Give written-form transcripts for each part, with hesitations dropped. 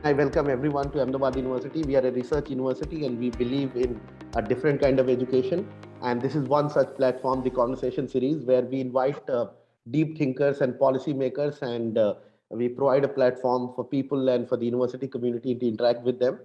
I welcome everyone to Ahmedabad University. We are a research university and we believe in a different kind of education. And this is one such platform, the Conversation Series, where we invite deep thinkers and policymakers, and we provide a platform for people and for the university community to interact with them.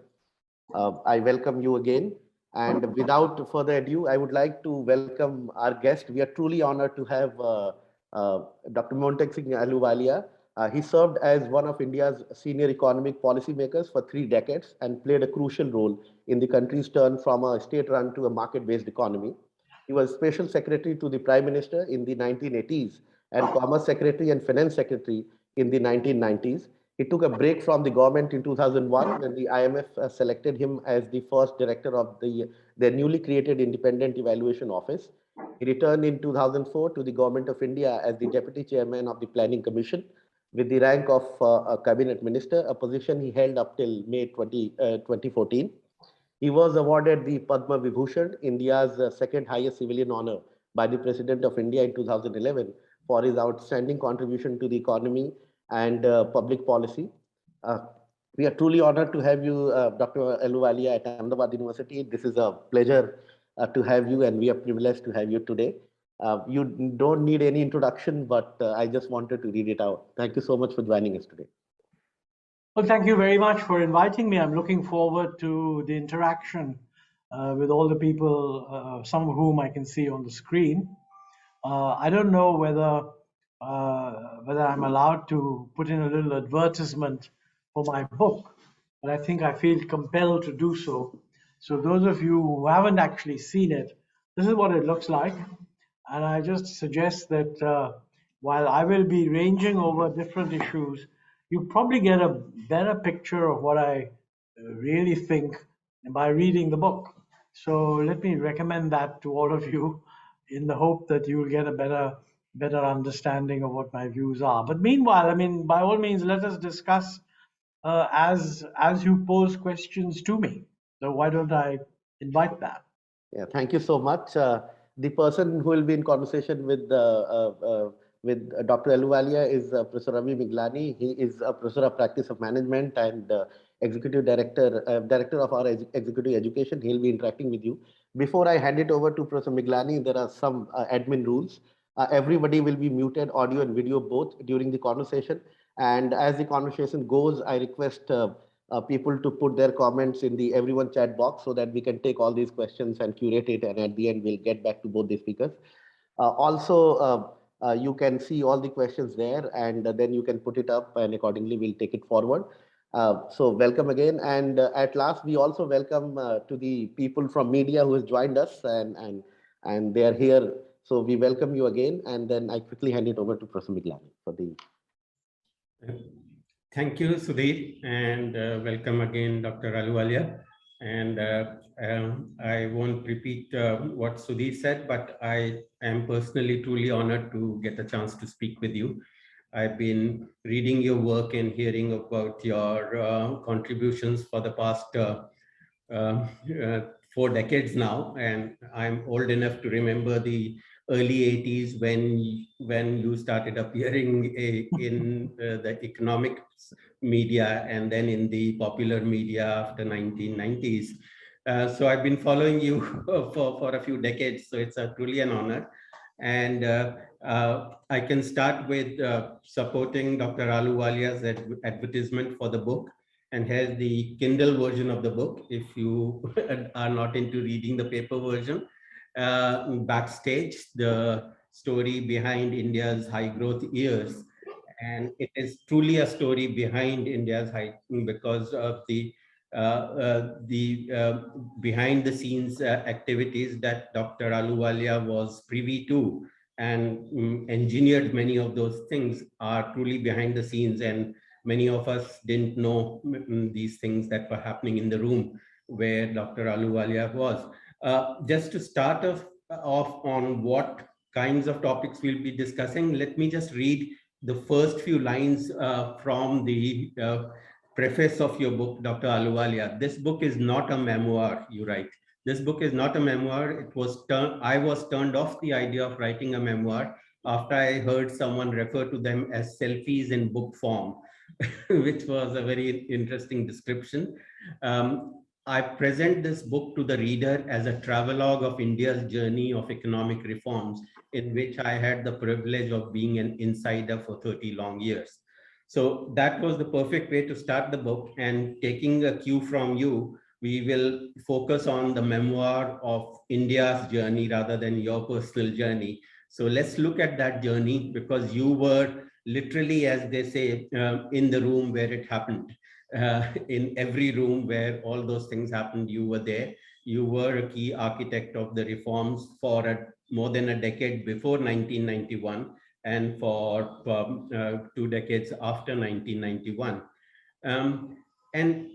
I welcome you again. And without further ado, I would like to welcome our guest. We are truly honored to have Dr. Montek Singh Ahluwalia. He served as one of India's senior economic policymakers for 3 decades and played a crucial role in the country's turn from a state-run to a market-based economy. He was Special Secretary to the Prime Minister in the 1980s and Commerce Secretary and Finance Secretary in the 1990s. He took a break from the government in 2001 when the IMF selected him as the first director of their newly created Independent Evaluation Office. He returned in 2004 to the Government of India as the Deputy Chairman of the Planning Commission with the rank of a Cabinet Minister, a position he held up till May 2014. He was awarded the Padma Vibhushan, India's second highest civilian honor, by the President of India in 2011 for his outstanding contribution to the economy and public policy. Uh, we are truly honored to have you, Dr. Ahluwalia, at Ahmedabad University. This is a pleasure to have you, and we are privileged to have you today. You don't need any introduction, but I just wanted to read it out. Thank you so much for joining us today. Well, thank you very much for inviting me. I'm looking forward to the interaction with all the people, some of whom I can see on the screen. I don't know whether I'm allowed to put in a little advertisement for my book, but I think I feel compelled to do so. So those of you who haven't actually seen it, this is what it looks like. And I just suggest that while I will be ranging over different issues, you probably get a better picture of what I really think by reading the book. So let me recommend that to all of you in the hope that you will get a better understanding of what my views are. But meanwhile, I mean, by all means, let us discuss as you pose questions to me. So why don't I invite that? Yeah, thank you so much. The person who will be in conversation with Dr. Ahluwalia is Professor Ravi Miglani. He is a professor of practice of management and executive director of our executive education. He'll be interacting with you. Before I hand it over to Professor Miglani, there are some admin rules. Everybody will be muted, audio and video both, during the conversation. And as the conversation goes, I request people to put their comments in the everyone chat box so that we can take all these questions and curate it. And at the end, we'll get back to both the speakers. You can see all the questions there, and then you can put it up, and accordingly, we'll take it forward. So welcome again. And at last, we also welcome to the people from media who has joined us, and they are here. So we welcome you again. And then I quickly hand it over to Professor Miglani for the. Thank you, Sudhir, and welcome again, Dr. Ahluwalia. And I won't repeat what Sudhir said, but I am personally truly honored to get a chance to speak with you. I've been reading your work and hearing about your contributions for the past 4 decades now, and I'm old enough to remember the early 80s when you started appearing in the economic media and then in the popular media after 1990s. So I've been following you for a few decades, so it's truly an honor. And I can start with supporting Dr. Ahluwalia's advertisement for the book, and here's the Kindle version of the book if you are not into reading the paper version. Backstage, the story behind India's high growth years. And it is truly a story behind India's high, because of the behind the scenes activities that Dr. Ahluwalia was privy to, and engineered many of those things are truly behind the scenes, and many of us didn't know these things that were happening in the room where Dr. Ahluwalia was. Just to start off on what kinds of topics we'll be discussing, let me just read the first few lines from the preface of your book, Dr. Ahluwalia. This book is not a memoir, you write. This book is not a memoir. I was turned off the idea of writing a memoir after I heard someone refer to them as selfies in book form. which was a very interesting description. I present this book to the reader as a travelogue of India's journey of economic reforms, in which I had the privilege of being an insider for 30 long years. So that was the perfect way to start the book. And taking a cue from you, we will focus on the memoir of India's journey rather than your personal journey. So let's look at that journey, because you were literally, as they say, in the room where it happened. In every room where all those things happened, you were there. You were a key architect of the reforms for more than a decade before 1991 and for 2 decades after 1991. And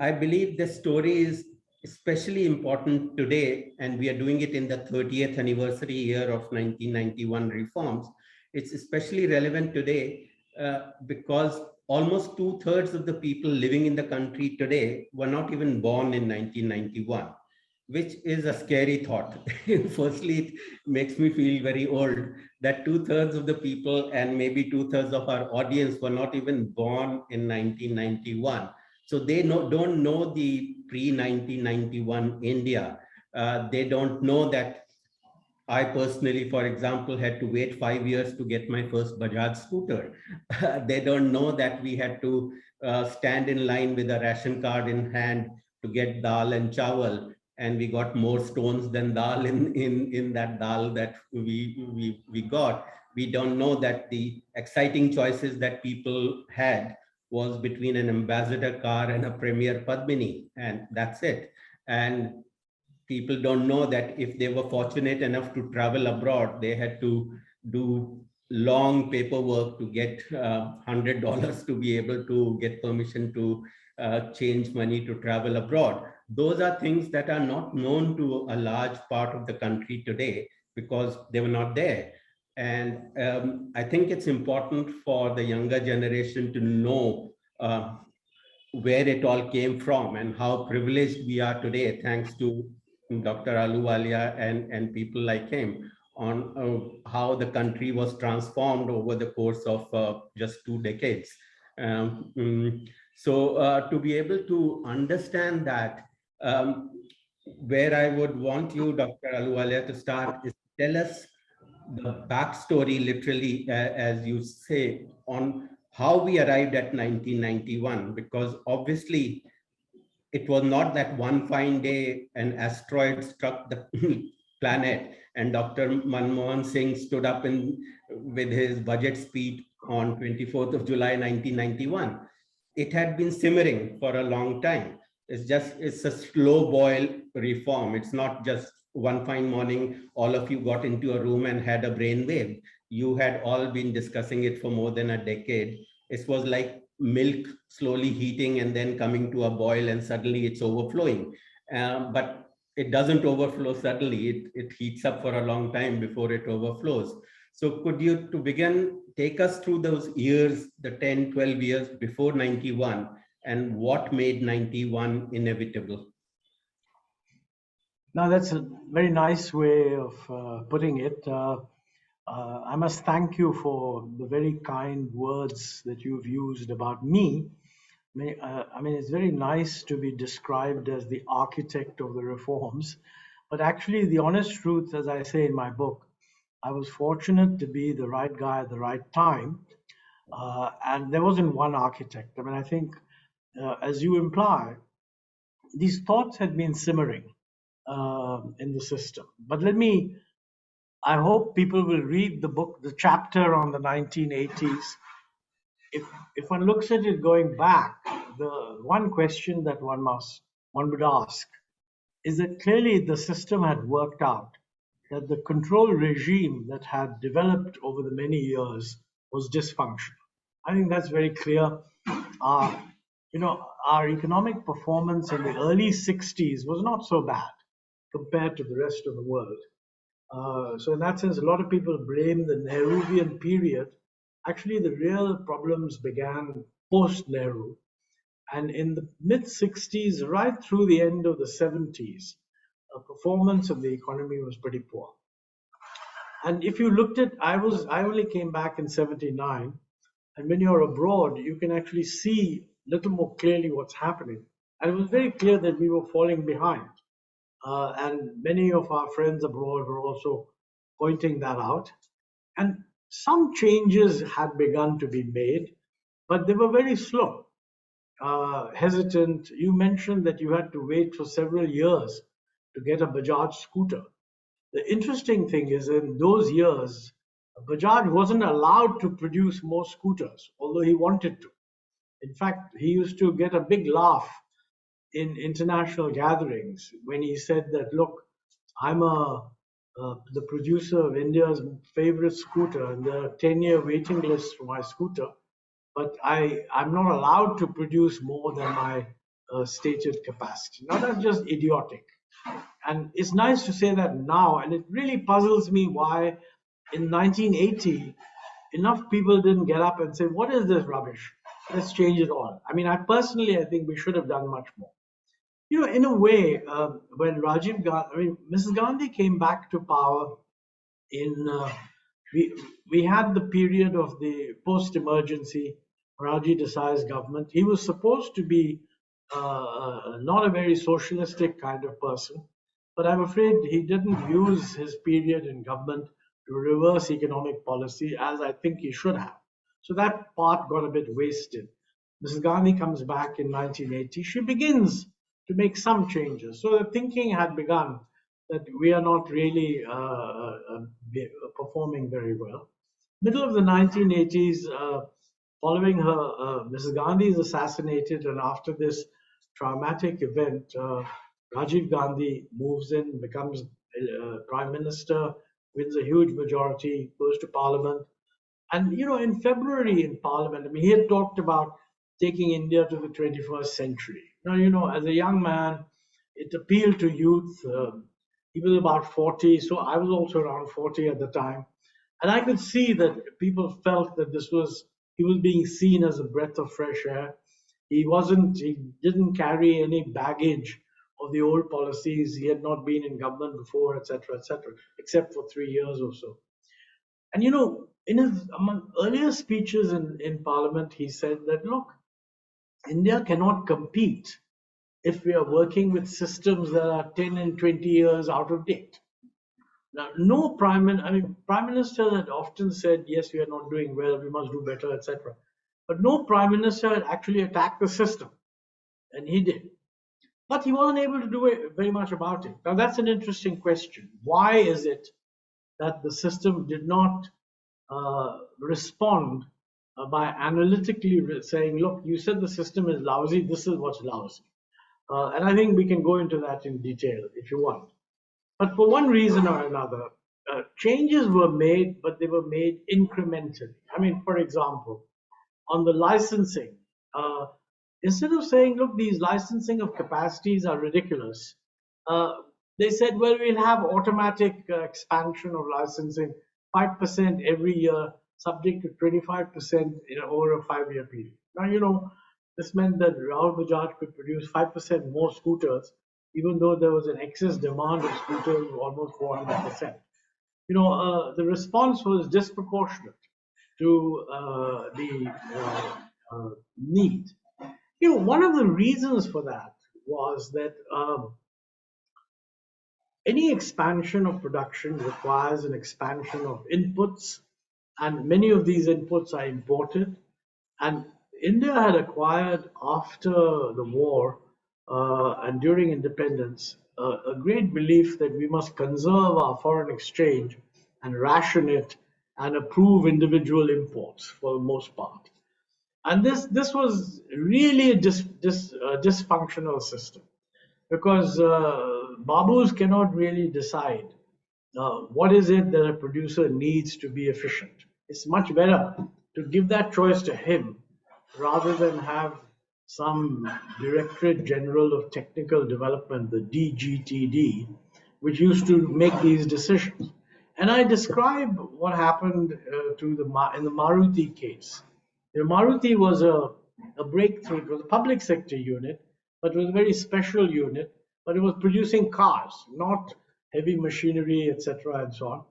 I believe this story is especially important today, and we are doing it in the 30th anniversary year of 1991 reforms. It's especially relevant today because almost two-thirds of the people living in the country today were not even born in 1991, which is a scary thought. Firstly, it makes me feel very old that two-thirds of the people and maybe two-thirds of our audience were not even born in 1991. So they don't know the pre-1991 India. They don't know that I personally, for example, had to wait 5 years to get my first Bajaj scooter. They don't know that we had to stand in line with a ration card in hand to get dal and chawal, and we got more stones than dal in that dal that we got. We don't know that the exciting choices that people had was between an ambassador car and a Premier Padmini, and that's it. And people don't know that if they were fortunate enough to travel abroad, they had to do long paperwork to get $100 to be able to get permission to change money to travel abroad. Those are things that are not known to a large part of the country today because they were not there. And I think it's important for the younger generation to know where it all came from and how privileged we are today, thanks to Dr. Ahluwalia and people like him, on how the country was transformed over the course of just 2 decades. So to be able to understand that, where I would want you, Dr. Ahluwalia, to start is tell us the backstory, literally, as you say, on how we arrived at 1991, because obviously it was not that one fine day an asteroid struck the planet and Dr. Manmohan Singh stood up with his budget speech on 24th of July 1991. It had been simmering for a long time. It's a slow boil reform. It's not just one fine morning, all of you got into a room and had a brainwave. You had all been discussing it for more than a decade. It was like milk slowly heating and then coming to a boil and suddenly it's overflowing. But it doesn't overflow suddenly. It heats up for a long time before it overflows. So could you, to begin, take us through those years, the 10, 12 years before 91, and what made 91 inevitable? Now, that's a very nice way of putting it. I must thank you for the very kind words that you've used about me. I mean, it's very nice to be described as the architect of the reforms, but actually, the honest truth, as I say in my book, I was fortunate to be the right guy at the right time, and there wasn't one architect. I mean, I think, as you imply, these thoughts had been simmering in the system. But I hope people will read the book, the chapter on the 1980s. If one looks at it going back, the one question that one would ask is that clearly the system had worked out that the control regime that had developed over the many years was dysfunctional. I think that's very clear. Uh, our economic performance in the early 60s was not so bad compared to the rest of the world. So in that sense, a lot of people blame the Nehruvian period. Actually, the real problems began post-Nehru. And in the mid 60s, right through the end of the 70s, performance of the economy was pretty poor. And if you looked at, I only came back in 79. And when you're abroad, you can actually see a little more clearly what's happening. And it was very clear that we were falling behind. And many of our friends abroad were also pointing that out. And some changes had begun to be made, but they were very slow, hesitant. You mentioned that you had to wait for several years to get a Bajaj scooter. The interesting thing is, in those years, Bajaj wasn't allowed to produce more scooters, although he wanted to. In fact, he used to get a big laugh in international gatherings when he said that, look, I'm the producer of India's favorite scooter, and there are 10-year waiting lists for my scooter, but I'm not allowed to produce more than my stated capacity. Now that's just idiotic. And it's nice to say that now, and it really puzzles me why in 1980 enough people didn't get up and say, what is this rubbish? Let's change it all. I mean, I think we should have done much more. In a way, when Mrs. Gandhi came back to power in, we had the period of the post-emergency Raji Desai's government. He was supposed to be not a very socialistic kind of person, but I'm afraid he didn't use his period in government to reverse economic policy as I think he should have. So that part got a bit wasted. Mrs. Gandhi comes back in 1980. She begins to make some changes. So the thinking had begun that we are not really performing very well. Middle of the 1980s, following her, Mrs. Gandhi is assassinated, and after this traumatic event, Rajiv Gandhi moves in, becomes prime minister, wins a huge majority, goes to parliament. And, in February in parliament, I mean, he had talked about taking India to the 21st century. Now, as a young man, it appealed to youth. He was about 40, so I was also around 40 at the time. And I could see that people felt that he was being seen as a breath of fresh air. He didn't carry any baggage of the old policies. He had not been in government before, etc., except for 3 years or so. And in his among earlier speeches in Parliament, he said that, look, India cannot compete if we are working with systems that are 10 and 20 years out of date. Now, no prime minister had often said, yes, we are not doing well, we must do better, etc. But no prime minister had actually attacked the system, and he did. But he wasn't able to do very much about it. Now, that's an interesting question. Why is it that the system did not respond by analytically saying, look, you said the system is lousy, this is what's lousy. And I think we can go into that in detail if you want. But for one reason or another, changes were made, but they were made incrementally. I mean, for example, on the licensing, instead of saying, look, these licensing of capacities are ridiculous, they said, well, we'll have automatic expansion of licensing, 5% every year, subject to 25% over a 5-year period. Now, this meant that Rahul Bajaj could produce 5% more scooters, even though there was an excess demand of scooters of almost 400%. The response was disproportionate to the need. One of the reasons for that was that any expansion of production requires an expansion of inputs, and many of these inputs are imported. And India had acquired after the war and during independence a great belief that we must conserve our foreign exchange and ration it and approve individual imports for the most part. And this was really a dysfunctional system, because babus cannot really decide what is it that a producer needs to be efficient. It's much better to give that choice to him rather than have some Directorate General of Technical Development, the DGTD, which used to make these decisions. And I describe what happened in the Maruti case. Maruti was a breakthrough. It was a public sector unit, but it was a very special unit. But it was producing cars, not heavy machinery, etc., and so on.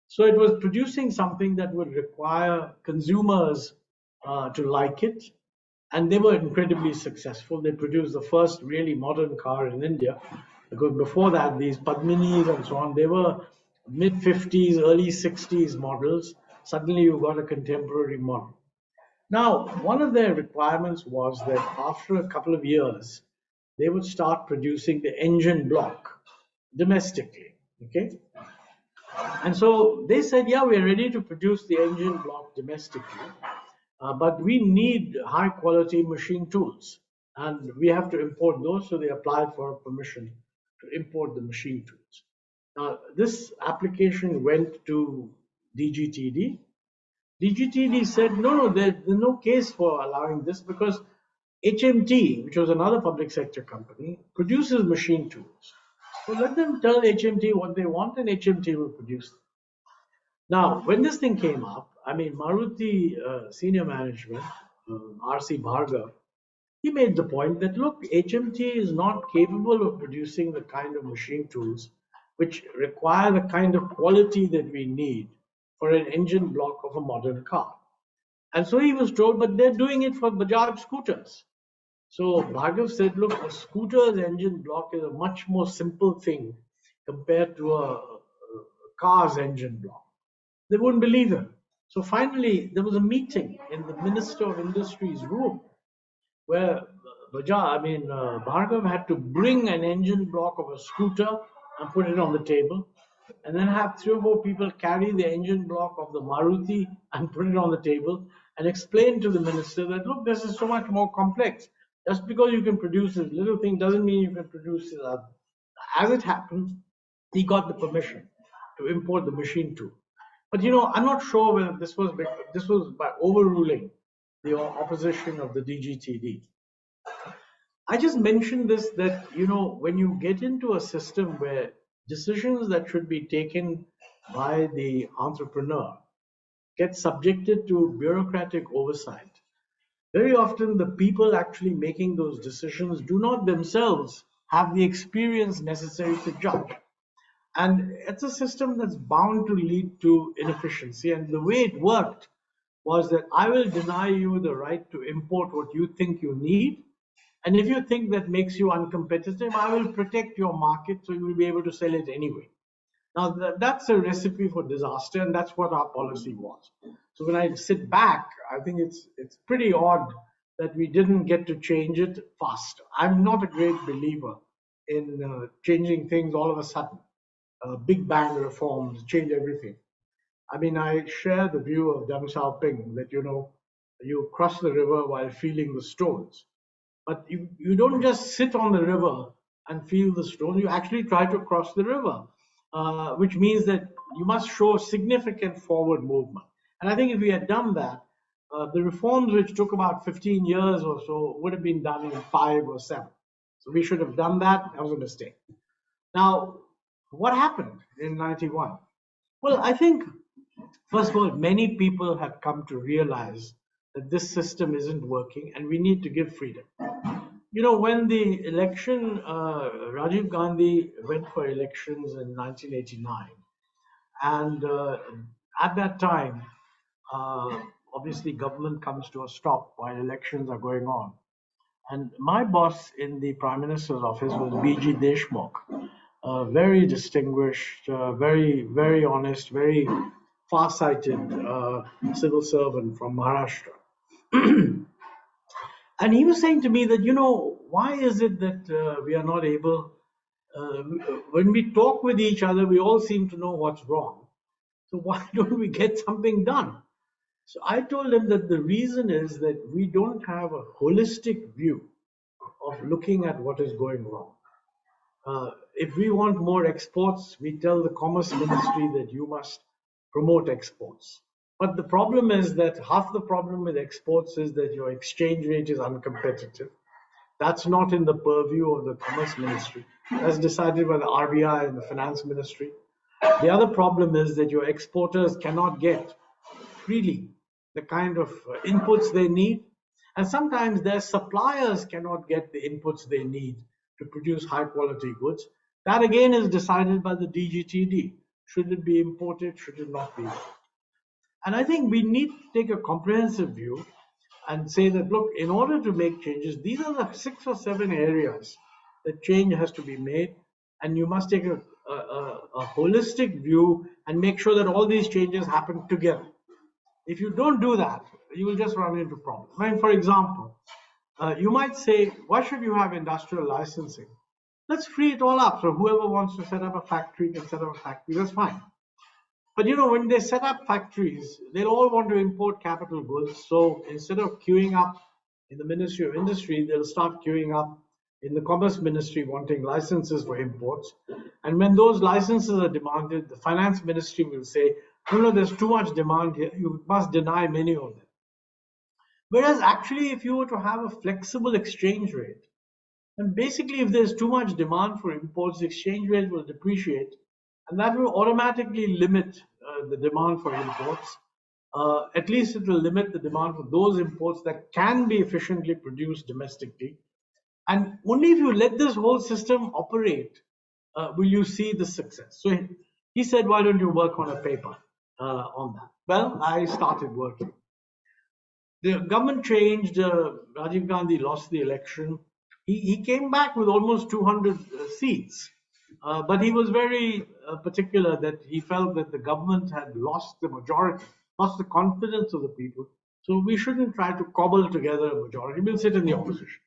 So it was producing something that would require consumers to like it. And they were incredibly successful. They produced the first really modern car in India, because before that, these Padminis and so on, they were mid 50s, early 60s models. Suddenly, you got a contemporary model. Now, one of their requirements was that after a couple of years, they would start producing the engine block domestically. Okay, and so they said, yeah, we're ready to produce the engine block domestically, but we need high quality machine tools. And we have to import those. So they applied for permission to import the machine tools. Now, this application went to DGTD. DGTD said, no, no, there's no case for allowing this because HMT, which was another public sector company, produces machine tools. So let them tell HMT what they want and HMT will produce them. Now, when this thing came up, I mean, Maruti senior management, RC Bhargav, he made the point that look, HMT is not capable of producing the kind of machine tools which require the kind of quality that we need for an engine block of a modern car. And so he was told, but they're doing it for Bajaj scooters. So Bhargav said, look, a scooter's engine block is a much more simple thing compared to a car's engine block. They wouldn't believe him. So finally, there was a meeting in the Minister of Industry's room where Bhargav had to bring an engine block of a scooter and put it on the table, and then have 3 or 4 people carry the engine block of the Maruti and put it on the table and explain to the minister that, look, this is so much more complex. Just because you can produce this little thing doesn't mean you can produce this other. As it happened, he got the permission to import the machine tool. But I'm not sure whether this was by overruling the opposition of the DGTD. I just mentioned this that when you get into a system where decisions that should be taken by the entrepreneur get subjected to bureaucratic oversight, very often the people actually making those decisions do not themselves have the experience necessary to judge. And it's a system that's bound to lead to inefficiency. And the way it worked was that I will deny you the right to import what you think you need. And if you think that makes you uncompetitive, I will protect your market so you will be able to sell it anyway. Now, that's a recipe for disaster, and that's what our policy was. So when I sit back, I think it's pretty odd that we didn't get to change it faster. I'm not a great believer in changing things all of a sudden. Big bang reforms change everything. I mean, I share the view of Deng Xiaoping that, you cross the river while feeling the stones. But you don't just sit on the river and feel the stone, you actually try to cross the river, which means that you must show significant forward movement. And I think if we had done that, the reforms which took about 15 years or so would have been done in 5 or 7. So we should have done that. That was a mistake. Now, what happened in 91? Well, I think, first of all, many people have come to realize that this system isn't working and we need to give freedom. When the election, Rajiv Gandhi went for elections in 1989, and at that time, obviously government comes to a stop while elections are going on. And my boss in the Prime Minister's office was B.G. Deshmukh, very distinguished, very, very honest, very far-sighted civil servant from Maharashtra. And he was saying to me that, why is it that we are not able, when we talk with each other, we all seem to know what's wrong. So why don't we get something done? So I told him that the reason is that we don't have a holistic view of looking at what is going wrong. If we want more exports, we tell the Commerce Ministry that you must promote exports. But the problem is that half the problem with exports is that your exchange rate is uncompetitive. That's not in the purview of the Commerce Ministry. That's decided by the RBI and the Finance Ministry. The other problem is that your exporters cannot get freely the kind of inputs they need. And sometimes their suppliers cannot get the inputs they need to produce high quality goods. That again is decided by the DGTD. Should it be imported? Should it not be imported? And I think we need to take a comprehensive view and say that, look, in order to make changes, these are the 6 or 7 areas that change has to be made, and you must take a holistic view and make sure that all these changes happen together. If you don't do that, you will just run into problems. I mean, for example, you might say, why should you have industrial licensing? Let's free it all up. So whoever wants to set up a factory can set up a factory. That's fine. But when they set up factories, they'll all want to import capital goods. So instead of queuing up in the Ministry of Industry, they'll start queuing up in the Commerce Ministry wanting licenses for imports. And when those licenses are demanded, the Finance Ministry will say, no, there's too much demand here. You must deny many of them. Whereas actually, if you were to have a flexible exchange rate, and basically if there's too much demand for imports, the exchange rate will depreciate, and that will automatically limit the demand for imports. At least it will limit the demand for those imports that can be efficiently produced domestically. And only if you let this whole system operate will you see the success. So he said, why don't you work on a paper on that? Well, I started working. The government changed. Rajiv Gandhi lost the election. He came back with almost 200 seats. But he was very particular that he felt that the government had lost the majority, lost the confidence of the people. So we shouldn't try to cobble together a majority. We'll sit in the opposition.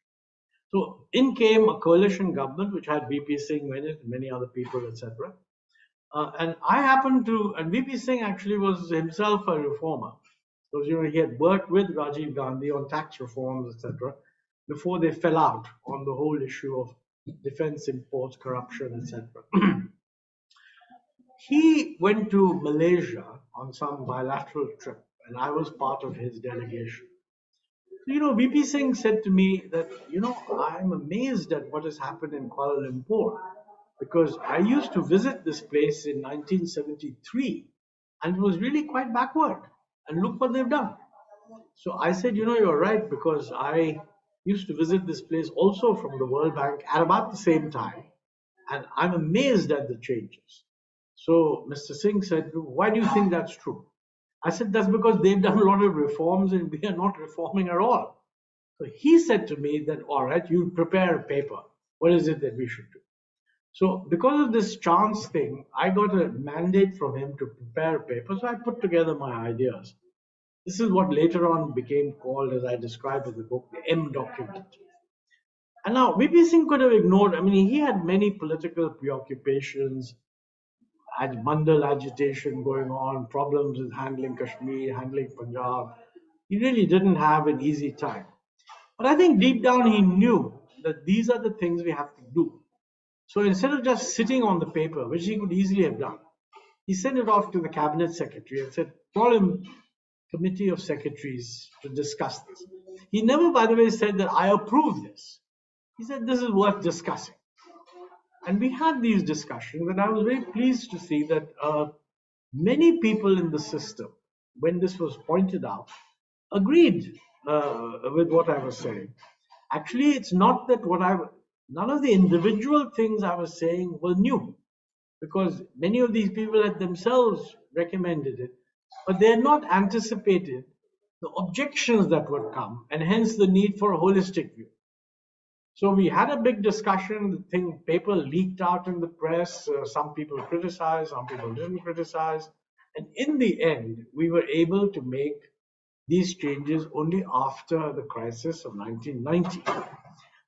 So in came a coalition government which had VP Singh in it, many other people, etc. And I happened to, and VP Singh actually was himself a reformer. Because he had worked with Rajiv Gandhi on tax reforms, etc., before they fell out on the whole issue of defense imports, corruption, etc. He went to Malaysia on some bilateral trip, and I was part of his delegation. VP Singh said to me that, I'm amazed at what has happened in Kuala Lumpur, because I used to visit this place in 1973, and it was really quite backward. And look what they've done. So I said, you're right, because I used to visit this place also from the World Bank at about the same time, and I'm amazed at the changes. So Mr. Singh said, why do you think that's true? I said, that's because they've done a lot of reforms and we are not reforming at all. So he said to me that, all right, you prepare a paper. What is it that we should do? So because of this chance thing, I got a mandate from him to prepare a paper. So I put together my ideas. This is what later on became called, as I described in the book, the M document. And now VP Singh could have ignored, he had many political preoccupations, had Mandal agitation going on, problems with handling Kashmir, handling Punjab. He really didn't have an easy time. But I think deep down he knew that these are the things we have to do. So instead of just sitting on the paper, which he could easily have done, he sent it off to the cabinet secretary and said, call him committee of secretaries to discuss this. He never, by the way, said that I approve this. He said this is worth discussing. And we had these discussions, and I was very pleased to see that many people in the system, when this was pointed out, agreed with what I was saying. Actually, it's not that none of the individual things I was saying were new, because many of these people had themselves recommended it, but they had not anticipated the objections that would come, and hence the need for a holistic view. So we had a big discussion. The paper leaked out in the press. Some people criticized, some people didn't criticize. And in the end, we were able to make these changes only after the crisis of 1990.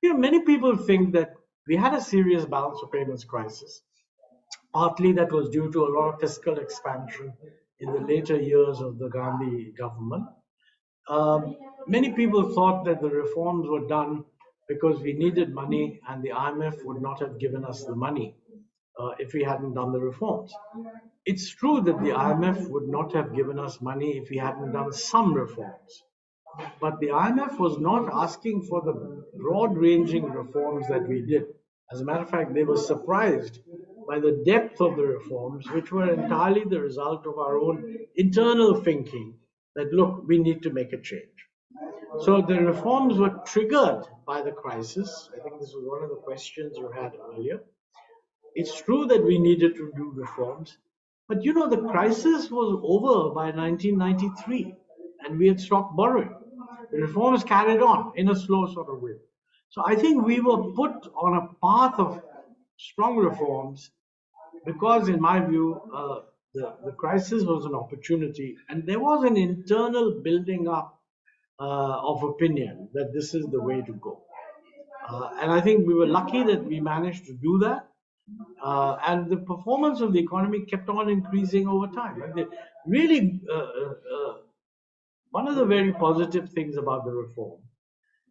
Many people think that we had a serious balance of payments crisis. Partly that was due to a lot of fiscal expansion in the later years of the Gandhi government. Many people thought that the reforms were done because we needed money and the IMF would not have given us the money if we hadn't done the reforms. It's true that the IMF would not have given us money if we hadn't done some reforms. But the IMF was not asking for the broad-ranging reforms that we did. As a matter of fact, they were surprised by the depth of the reforms, which were entirely the result of our own internal thinking that, look, we need to make a change. So the reforms were triggered by the crisis. I think this was one of the questions you had earlier. It's true that we needed to do reforms, but the crisis was over by 1993 and we had stopped borrowing. the reforms carried on in a slow sort of way. So I think we were put on a path of strong reforms because, in my view, the crisis was an opportunity, and there was an internal building up of opinion that this is the way to go. And I think we were lucky that we managed to do that. And the performance of the economy kept on increasing over time. And really, one of the very positive things about the reform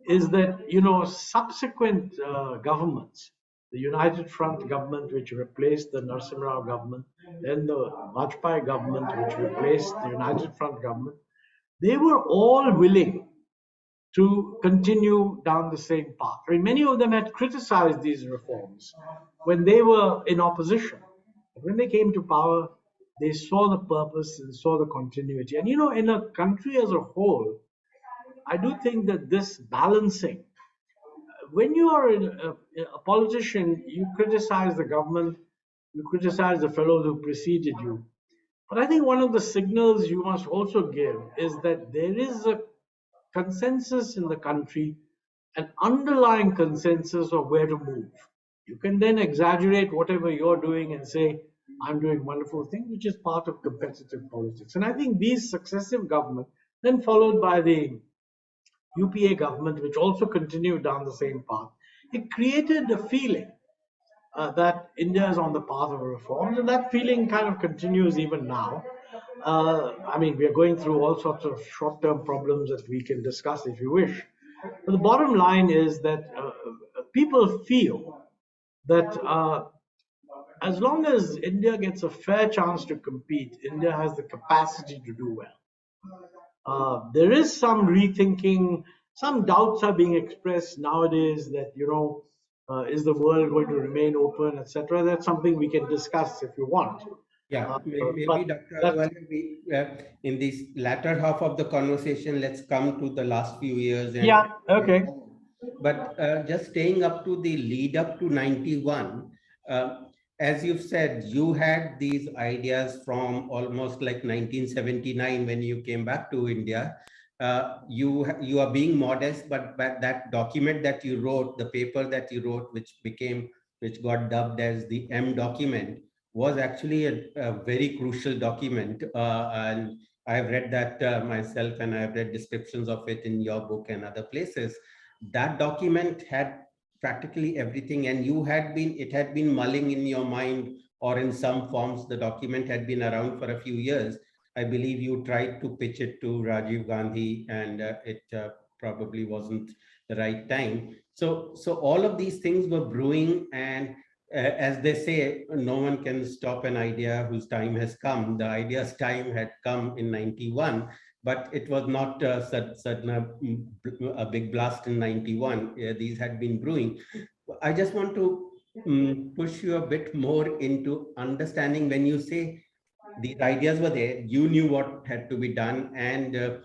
is that, subsequent governments, the United Front government, which replaced the Narasimha Rao government, then the Vajpayee government, which replaced the United Front government, they were all willing to continue down the same path. I mean, many of them had criticized these reforms when they were in opposition. But when they came to power, they saw the purpose and saw the continuity. And in a country as a whole, I do think that this balancing, when you are a politician, you criticize the government, you criticize the fellows who preceded you. But I think one of the signals you must also give is that there is a consensus in the country, an underlying consensus of where to move. You can then exaggerate whatever you're doing and say, I'm doing wonderful things, which is part of competitive politics. And I think these successive governments, then followed by the UPA government, which also continued down the same path, it created a feeling that India is on the path of reforms, and that feeling kind of continues even now. I mean, we are going through all sorts of short-term problems that we can discuss if you wish. But the bottom line is that people feel that as long as India gets a fair chance to compete, India has the capacity to do well. There is some rethinking, some doubts are being expressed nowadays that, is the world going to remain open, etc. That's something we can discuss if you want. Yeah, maybe Dr. Ahluwalia, in this latter half of the conversation, let's come to the last few years. And, yeah, okay. But just staying up to the lead up to 91, as you've said, you had these ideas from almost like 1979 when you came back to India. You are being modest, but that document that you wrote, the paper that you wrote, which got dubbed as the M document, was actually a very crucial document. And I've read that myself, and I've read descriptions of it in your book and other places. That document had practically everything, and it had been mulling in your mind, or in some forms the document had been around for a few years. I believe you tried to pitch it to Rajiv Gandhi, and it probably wasn't the right time. So all of these things were brewing, and as they say, no one can stop an idea whose time has come. The idea's time had come in 91, but it was not a big blast in 91. These had been brewing. I just want to push you a bit more into understanding, when you say these ideas were there, you knew what had to be done, and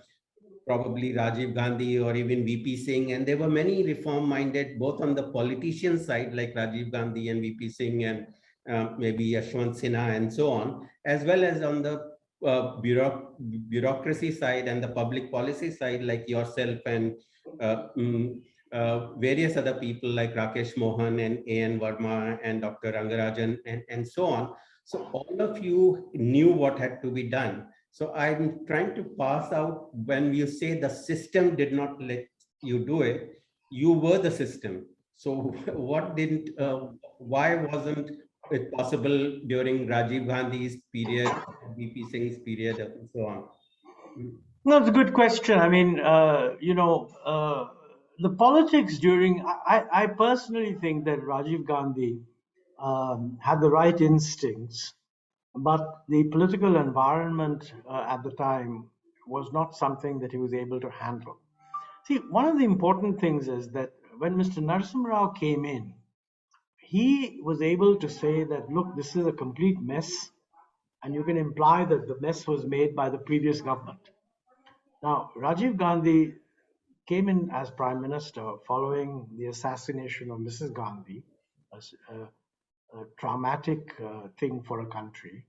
probably Rajiv Gandhi or even VP Singh, and there were many reform-minded, both on the politician side like Rajiv Gandhi and VP Singh, and maybe Yashwant Sinha and so on, as well as on the bureaucracy side and the public policy side like yourself and various other people like Rakesh Mohan and A.N. Verma and Dr. Rangarajan and so on. So all of you knew what had to be done. So I'm trying to pass out, when you say the system did not let you do it, you were the system. So why wasn't it possible during Rajiv Gandhi's period, VP Singh's period, and so on? No, it's a good question. I mean, the politics during, I personally think that Rajiv Gandhi had the right instincts, but the political environment at the time was not something that he was able to handle. See, one of the important things is that when Mr. Narasimha Rao came in, he was able to say that, look, this is a complete mess, and you can imply that the mess was made by the previous government. Now, Rajiv Gandhi came in as Prime Minister following the assassination of Mrs. Gandhi, a traumatic thing for a country.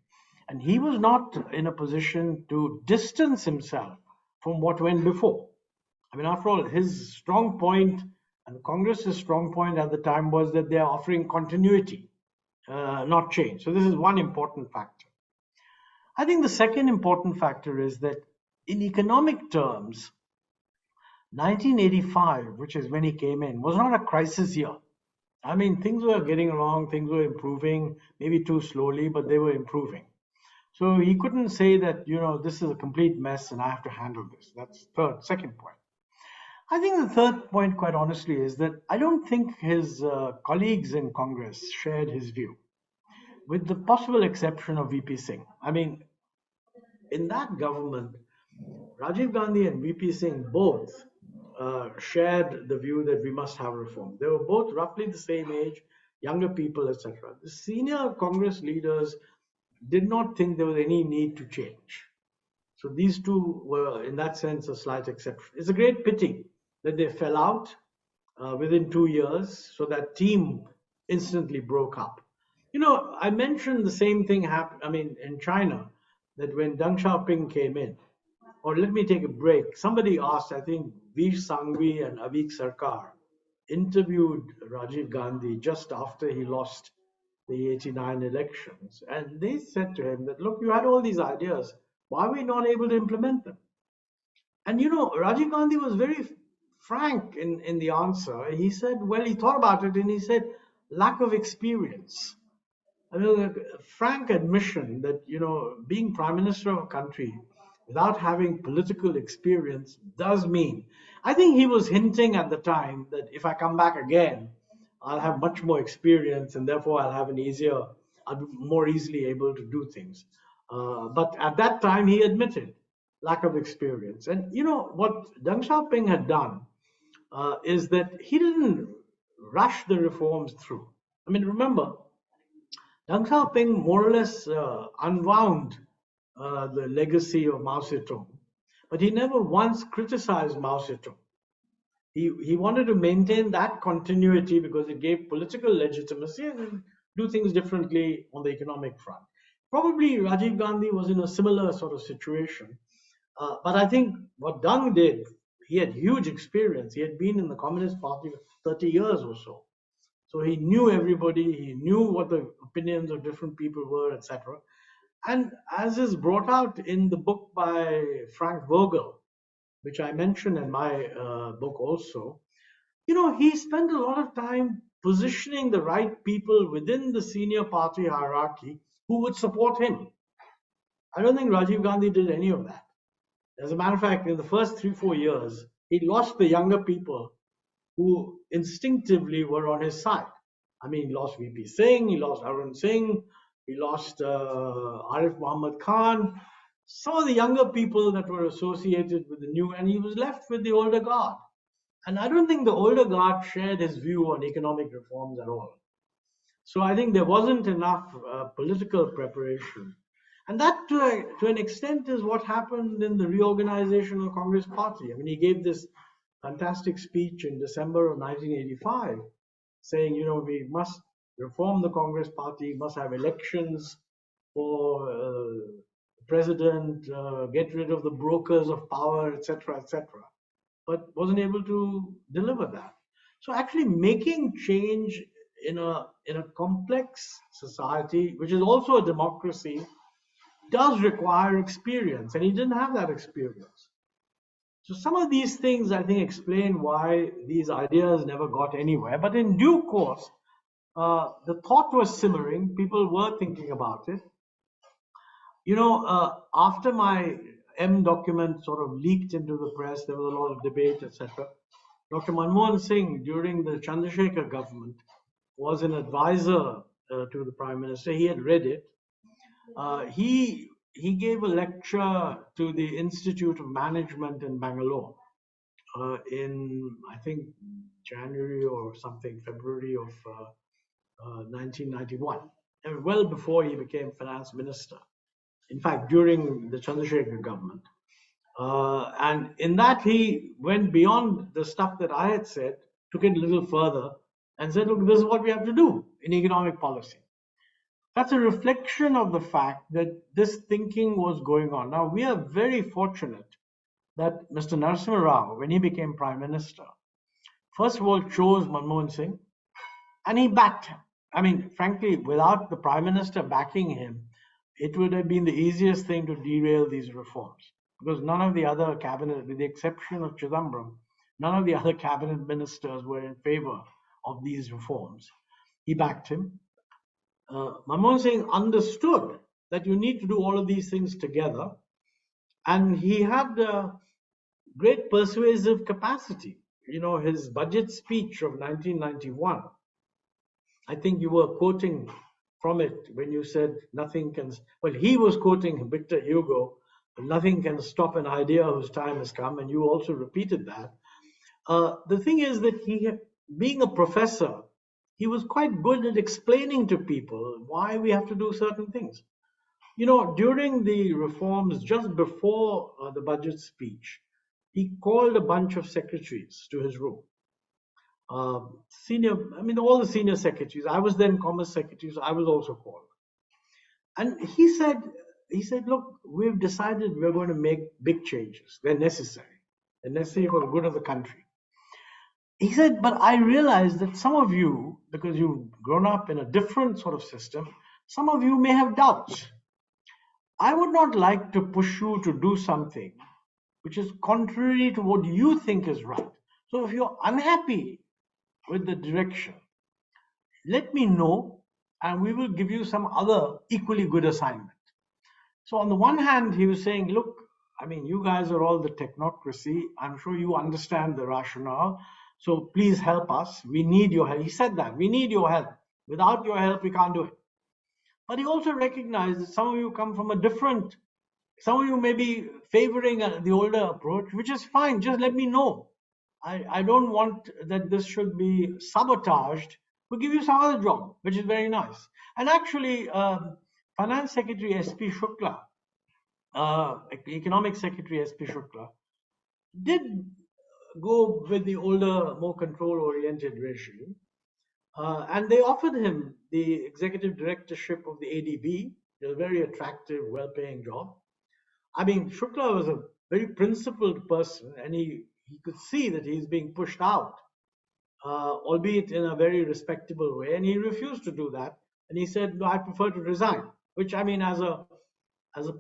And he was not in a position to distance himself from what went before. I mean, after all, his strong point and Congress's strong point at the time was that they're offering continuity, not change. So this is one important factor. I think the second important factor is that in economic terms, 1985, which is when he came in, was not a crisis year. I mean, things were getting along, things were improving, maybe too slowly, but they were improving. So he couldn't say that, this is a complete mess and I have to handle this. That's second point. I think the third point, quite honestly, is that I don't think his colleagues in Congress shared his view, with the possible exception of VP Singh. I mean, in that government, Rajiv Gandhi and VP Singh both shared the view that we must have reform. They were both roughly the same age, younger people, etc. The senior Congress leaders did not think there was any need to change. So these two were, in that sense, a slight exception. It's a great pity that they fell out within 2 years, so that team instantly broke up. I mentioned the same thing happened, in China, that when Deng Xiaoping came in, or let me take a break. Somebody asked, I think Veer Sanghvi and Avik Sarkar interviewed Rajiv Gandhi just after he lost the 89 elections. And they said to him that, look, you had all these ideas. Why are we not able to implement them? And Rajiv Gandhi was very frank in the answer. He said, well, he thought about it and he said, lack of experience. I mean, a frank admission that, being prime minister of a country without having political experience does mean. I think he was hinting at the time that if I come back again, I'll have much more experience and therefore I'll be more easily able to do things. But at that time, he admitted lack of experience. And what Deng Xiaoping had done is that he didn't rush the reforms through. I mean, remember, Deng Xiaoping more or less unwound the legacy of Mao Zedong, but he never once criticized Mao Zedong. He wanted to maintain that continuity because it gave political legitimacy and do things differently on the economic front. Probably Rajiv Gandhi was in a similar sort of situation. But I think what Deng did, he had huge experience. He had been in the Communist Party for 30 years or so. So he knew everybody, he knew what the opinions of different people were, etc. And as is brought out in the book by Frank Vogel, which I mentioned in my book also, he spent a lot of time positioning the right people within the senior party hierarchy who would support him. I don't think Rajiv Gandhi did any of that. As a matter of fact, in the first 3-4 years, he lost the younger people who instinctively were on his side. I mean, he lost VP Singh, he lost Arun Singh, he lost Arif Muhammad Khan, some of the younger people that were associated with the new, and he was left with the older guard. And I don't think the older guard shared his view on economic reforms at all. So I think there wasn't enough political preparation. And that, to an extent, is what happened in the reorganization of the Congress Party. I mean, he gave this fantastic speech in December of 1985 saying, we must reform the Congress Party, must have elections for president, get rid of the brokers of power, etc., etc., but wasn't able to deliver that. So actually making change in a complex society, which is also a democracy, does require experience, and he didn't have that experience. So some of these things, I think, explain why these ideas never got anywhere. But in due course, the thought was simmering. People were thinking about it. After my M document sort of leaked into the press, there was a lot of debate, etc. Dr. Manmohan Singh, during the Chandrasekhar government, was an advisor to the Prime Minister. He had read it. He gave a lecture to the Institute of Management in Bangalore in, I think, January or something, February of 1991, and well before he became finance minister. In fact, during the Chandrasekhar government. And in that, he went beyond the stuff that I had said, took it a little further, and said, look, this is what we have to do in economic policy. That's a reflection of the fact that this thinking was going on. Now, we are very fortunate that Mr. Narasimha Rao, when he became Prime Minister, first of all chose Manmohan Singh and he backed him. I mean, frankly, without the Prime Minister backing him, it would have been the easiest thing to derail these reforms because none of the other cabinet, with the exception of Chidambaram, none of the other cabinet ministers were in favor of these reforms. He backed him. Manmohan Singh understood that you need to do all of these things together, and he had great persuasive capacity. You know, his budget speech of 1991, I think you were quoting from it when you said nothing can, well, he was quoting Victor Hugo, nothing can stop an idea whose time has come, and you also repeated that. The thing is that being a professor, he was quite good at explaining to people why we have to do certain things. You know, during the reforms, just before the budget speech, he called a bunch of secretaries to his room. I mean, all the senior secretaries. I was then Commerce Secretary, so I was also called. And he said, look, we've decided we're going to make big changes. They're necessary. They're necessary for the good of the country. He said, but I realize that some of you, because you've grown up in a different sort of system, some of you may have doubts. I would not like to push you to do something which is contrary to what you think is right. So if you're unhappy with the direction, let me know and we will give you some other equally good assignment. So on the one hand, he was saying, look, I mean, you guys are all the technocracy. I'm sure you understand the rationale. So please help us. We need your help. He said that. We need your help. Without your help, we can't do it. But he also recognized that some of you come from a different, some of you may be favoring the older approach, which is fine. Just let me know. I don't want that this should be sabotaged. We'll give you some other job, which is very nice. And actually, Finance Secretary S.P. Shukla, Economic Secretary S.P. Shukla, did go with the older, more control-oriented regime. And they offered him the executive directorship of the ADB, a very attractive, well-paying job. I mean, Shukla was a very principled person, and he could see that he's being pushed out, albeit in a very respectable way, and he refused to do that. And he said, no, I prefer to resign, which I mean, as a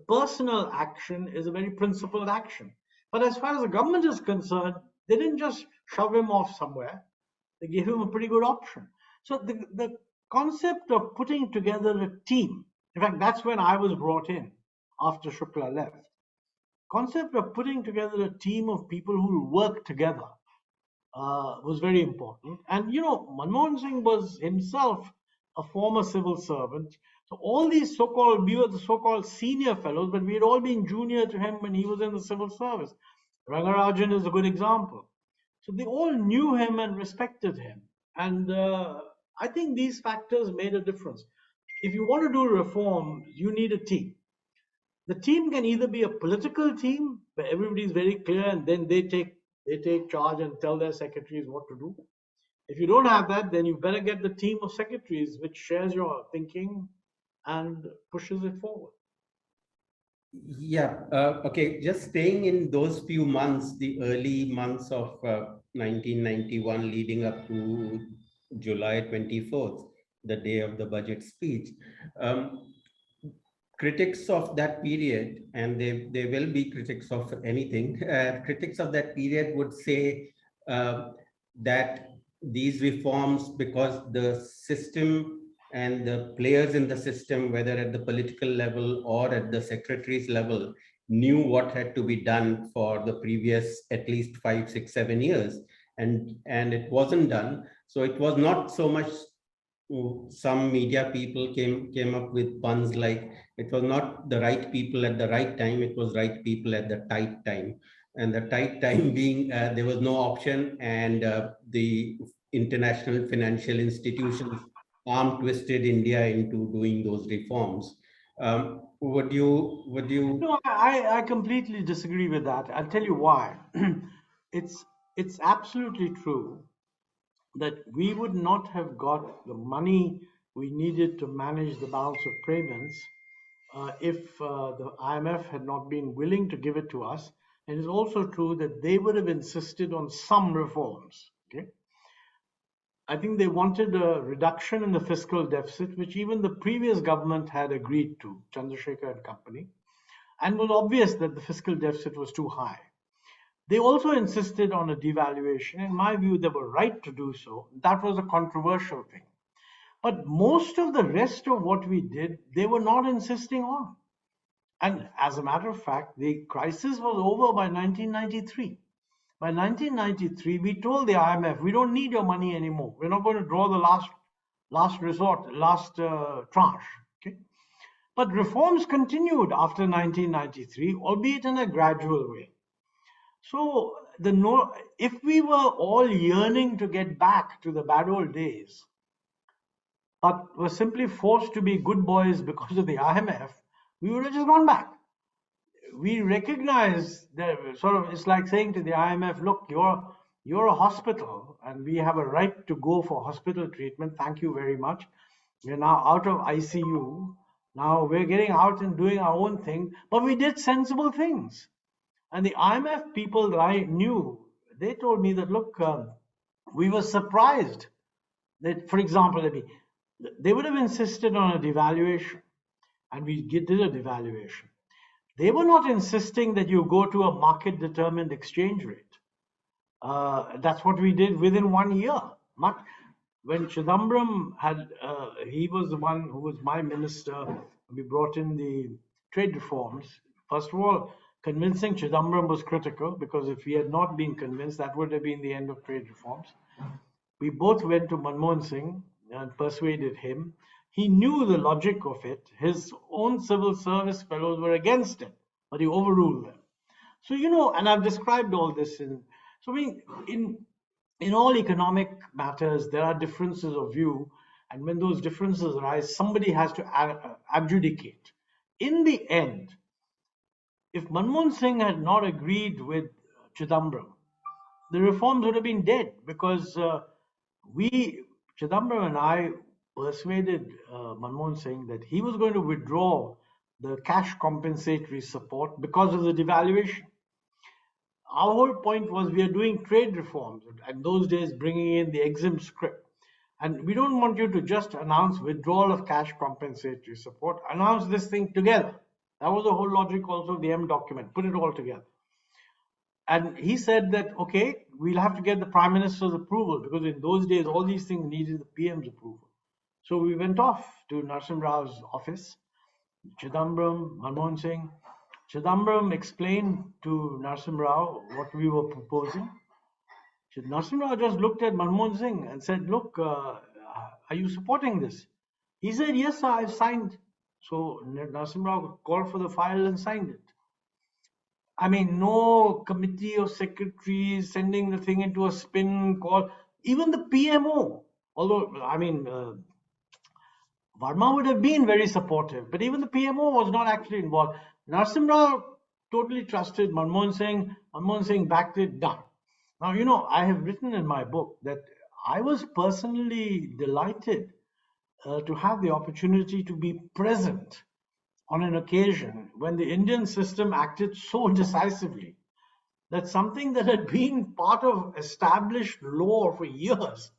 personal action, is a very principled action. But as far as the government is concerned, they didn't just shove him off somewhere. They gave him a pretty good option. So the concept of putting together a team, in fact, that's when I was brought in after Shukla left. Concept of putting together a team of people who will work together was very important. And, you know, Manmohan Singh was himself a former civil servant. So all these so-called, we were the so-called senior fellows, but we had all been junior to him when he was in the civil service. Rangarajan is a good example. So they all knew him and respected him. And I think these factors made a difference. If you want to do reform, you need a team. The team can either be a political team where everybody is very clear and then they take charge and tell their secretaries what to do. If you don't have that, then you better get the team of secretaries which shares your thinking and pushes it forward. Yeah, okay, just staying in those few months, the early months of 1991 leading up to July 24th, the day of the budget speech. Critics of that period, and they will be critics of anything, critics of that period would say that these reforms, because the system and the players in the system, whether at the political level or at the secretary's level, knew what had to be done for the previous at least 5, 6, 7 years, and it wasn't done. So it was not so much. Some media people came up with puns like, it was not the right people at the right time, it was right people at the tight time. And the tight time being there was no option, and the international financial institutions arm twisted India into doing those reforms. Would you? No, I completely disagree with that. I'll tell you why. It's absolutely true that we would not have got the money we needed to manage the balance of payments if the IMF had not been willing to give it to us, It is also true that they would have insisted on some reforms. Okay, I think they wanted a reduction in the fiscal deficit, which even the previous government had agreed to, Chandrasekhar and company, and was obvious that the fiscal deficit was too high. They also insisted on a devaluation. In my view, they were right to do so. That was a controversial thing. But most of the rest of what we did, they were not insisting on. And as a matter of fact, the crisis was over by 1993. By 1993, we told the IMF, we don't need your money anymore. We're not going to draw the last resort, last tranche. Okay? But reforms continued after 1993, albeit in a gradual way. So if we were all yearning to get back to the bad old days, but were simply forced to be good boys because of the IMF, we would have just gone back. We recognize that it's like saying to the IMF, look, you're a hospital and we have a right to go for hospital treatment. Thank you very much. We're now out of ICU. Now we're getting out and doing our own thing, but we did sensible things. And the IMF people that I knew, they told me that, look, we were surprised that, for example, they would have insisted on a devaluation, and we did a devaluation. They were not insisting that you go to a market-determined exchange rate. That's what we did within 1 year. When Chidambaram he was the one who was my minister. We brought in the trade reforms. First of all, convincing Chidambaram was critical, because if he had not been convinced, that would have been the end of trade reforms. We both went to Manmohan Singh and persuaded him. He knew the logic of it. His own civil service fellows were against it, but he overruled them. So, and I've described all this in all economic matters, there are differences of view. And when those differences arise, somebody has to adjudicate. In the end, if Manmohan Singh had not agreed with Chidambaram, the reforms would have been dead, because Chidambaram and I persuaded Manmohan Singh that he was going to withdraw the cash compensatory support because of the devaluation. Our whole point was we are doing trade reforms, and those days bringing in the EXIM script. And we don't want you to just announce withdrawal of cash compensatory support. Announce this thing together. That was the whole logic also of the M document. Put it all together. And he said that, okay, we'll have to get the Prime Minister's approval, because in those days, all these things needed the PM's approval. So we went off to Narasimha Rao's office, Chidambaram, Manmohan Singh. Chidambaram explained to Narasimha Rao what we were proposing. Narasimha Rao just looked at Manmohan Singh and said, look, are you supporting this? He said, yes, sir, I've signed. So Narasimha Rao called for the file and signed it. I mean, no committee of secretaries sending the thing into a spin call. Even the PMO, although, Varma would have been very supportive, but even the PMO was not actually involved. Narasimha Rao totally trusted Manmohan Singh. Manmohan Singh backed it, done. Now, I have written in my book that I was personally delighted to have the opportunity to be present on an occasion when the Indian system acted so decisively that something that had been part of established law for years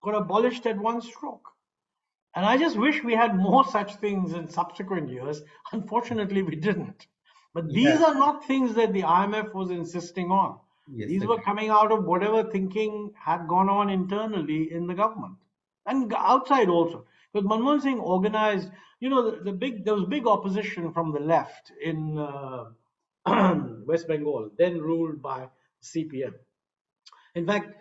got abolished at one stroke. And I just wish we had more such things in subsequent years. Unfortunately, we didn't. But these are not things that the IMF was insisting on. Yes, these were coming out of whatever thinking had gone on internally in the government and outside also. Because Manmohan Singh organized, there was big opposition from the left in West Bengal, then ruled by CPM. In fact,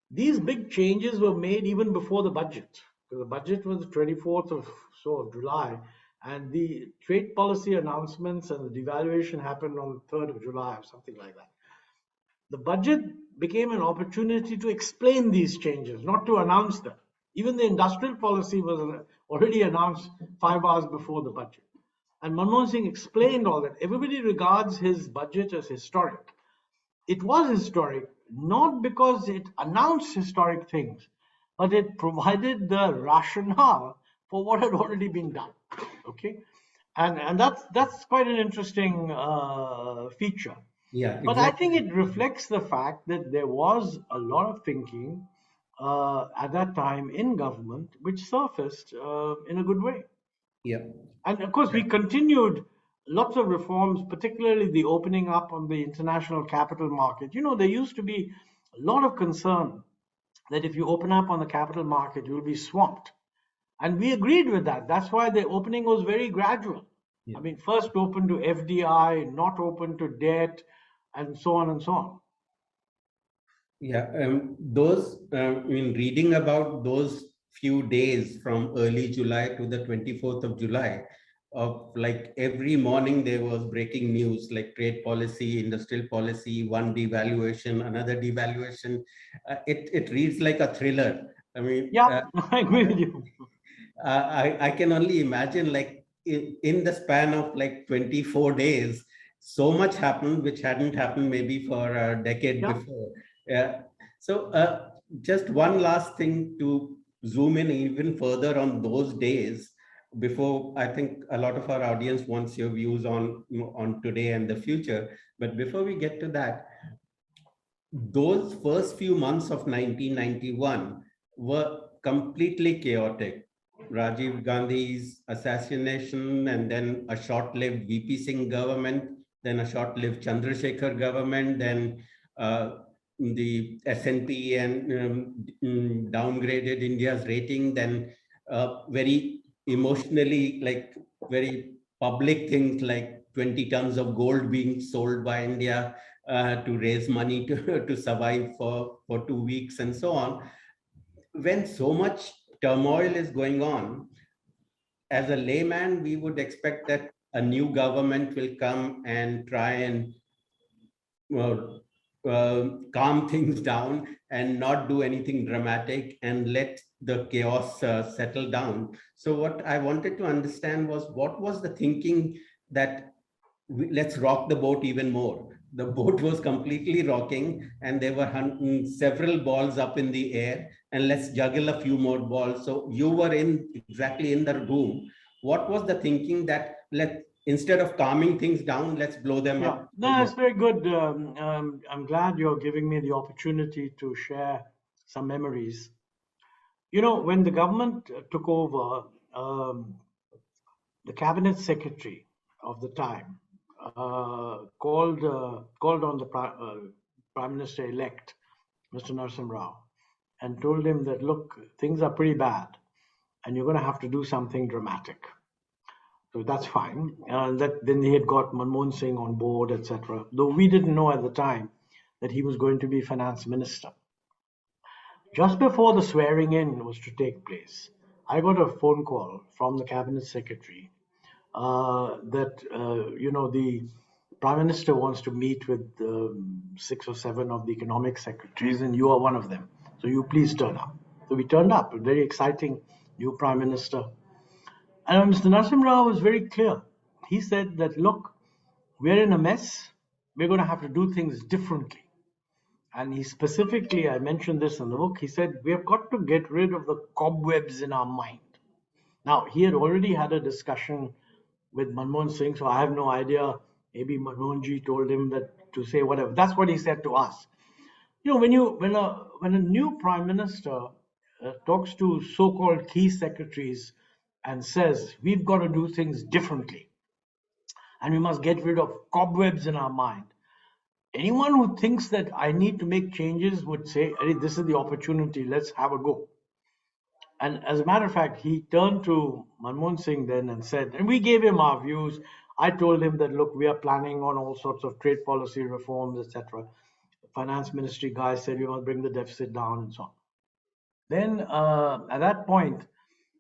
these big changes were made even before the budget. The budget was the 24th of July, and the trade policy announcements and the devaluation happened on the 3rd of July or something like that. The budget became an opportunity to explain these changes, not to announce them. Even the industrial policy was already announced 5 hours before the budget. And Manmohan Singh explained all that. Everybody regards his budget as historic. It was historic, not because it announced historic things, but it provided the rationale for what had already been done. Okay, and that's quite an interesting feature. Yeah, But I think exactly. it reflects the fact that there was a lot of thinking at that time in government which surfaced in a good way. Yeah. And of course, we continued lots of reforms, particularly the opening up on the international capital market. There used to be a lot of concern that if you open up on the capital market, you'll be swamped. And we agreed with that. That's why the opening was very gradual. Yeah. I mean, first open to FDI, not open to debt, and so on and so on. Yeah, I mean, reading about those few days from early July to the 24th of July, of like every morning there was breaking news like trade policy, industrial policy, one devaluation, another devaluation. It reads like a thriller. I mean, Yeah, I agree with you. I can only imagine like in the span of like 24 days, so much happened which hadn't happened maybe for a decade Yeah, before. Yeah. So just one last thing to zoom in even further on those days before I think a lot of our audience wants your views on today and the future. But before we get to that, those first few months of 1991 were completely chaotic. Rajiv Gandhi's assassination, and then a short-lived VP Singh government, then a short-lived Chandrasekhar government, then the S&P and downgraded India's rating, then very emotionally, like very public things like 20 tons of gold being sold by India to raise money to survive for 2 weeks and so on. When so much turmoil is going on, as a layman, we would expect that a new government will come and try and uh, calm things down and not do anything dramatic and let the chaos settle down. So what I wanted to understand was what was the thinking that let's rock the boat even more. The boat was completely rocking, and there were several balls up in the air, and let's juggle a few more balls. So you were in exactly in the room. What was the thinking that let instead of calming things down, let's blow them yeah. up No, more? that's very good. I'm glad you're giving me the opportunity to share some memories. When the government took over, the cabinet secretary of the time called on the prime minister elect, Mr. Narasimha Rao, and told him that look, things are pretty bad, and you're going to have to do something dramatic. So that's fine. That then he had got Manmohan Singh on board, etc. Though we didn't know at the time that he was going to be finance minister. Just before the swearing in was to take place, I got a phone call from the cabinet secretary that the prime minister wants to meet with 6 or 7 of the economic secretaries, and you are one of them. So you please turn up. So we turned up. A very exciting new prime minister. And Mr. Narasimha Rao was very clear. He said that look, we're in a mess. We're going to have to do things differently. And he specifically, I mentioned this in the book, he said, we have got to get rid of the cobwebs in our mind. Now, he had already had a discussion with Manmohan Singh, so I have no idea. Maybe Manmohanji told him that to say whatever. That's what he said to us. When a new prime minister talks to so-called key secretaries and says we've got to do things differently, and we must get rid of cobwebs in our mind, anyone who thinks that I need to make changes would say, hey, this is the opportunity, let's have a go. And as a matter of fact, he turned to Manmohan Singh then and said, and we gave him our views. I told him that, look, we are planning on all sorts of trade policy reforms, etc. The finance ministry guy said we must bring the deficit down and so on. Then at that point,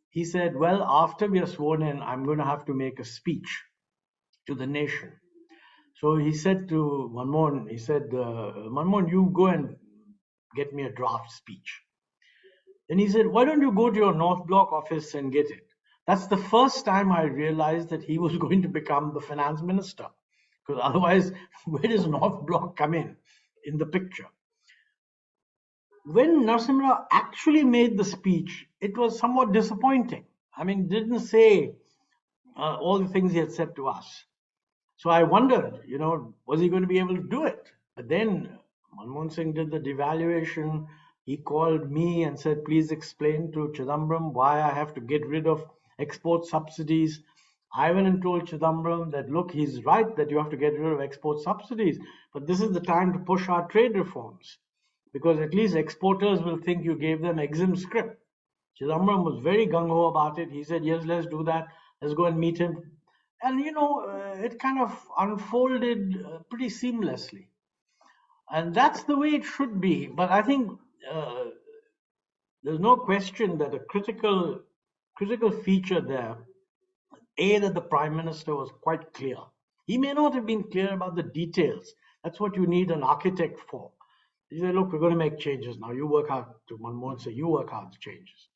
he said, well, after we are sworn in, I'm going to have to make a speech to the nation. So he said to Manmohan, he said, Manmohan, you go and get me a draft speech. Then he said, why don't you go to your North Block office and get it? That's the first time I realized that he was going to become the finance minister. Because otherwise, where does North Block come in the picture? When Narasimha actually made the speech, it was somewhat disappointing. I mean, didn't say all the things he had said to us. So I wondered, was he going to be able to do it? But then Manmohan Singh did the devaluation. He called me and said, please explain to Chidambaram why I have to get rid of export subsidies. I went and told Chidambaram that, look, he's right that you have to get rid of export subsidies, but this is the time to push our trade reforms, because at least exporters will think you gave them exim script. Chidambaram was very gung-ho about it. He said, yes, let's do that. Let's go and meet him. And, it kind of unfolded pretty seamlessly. And that's the way it should be. But I think uh, there's no question that a critical feature there, that the Prime Minister was quite clear. He may not have been clear about the details. That's what you need an architect for. He said, look, we're going to make changes now. You work hard to Manmohan Singh, you work hard to changes.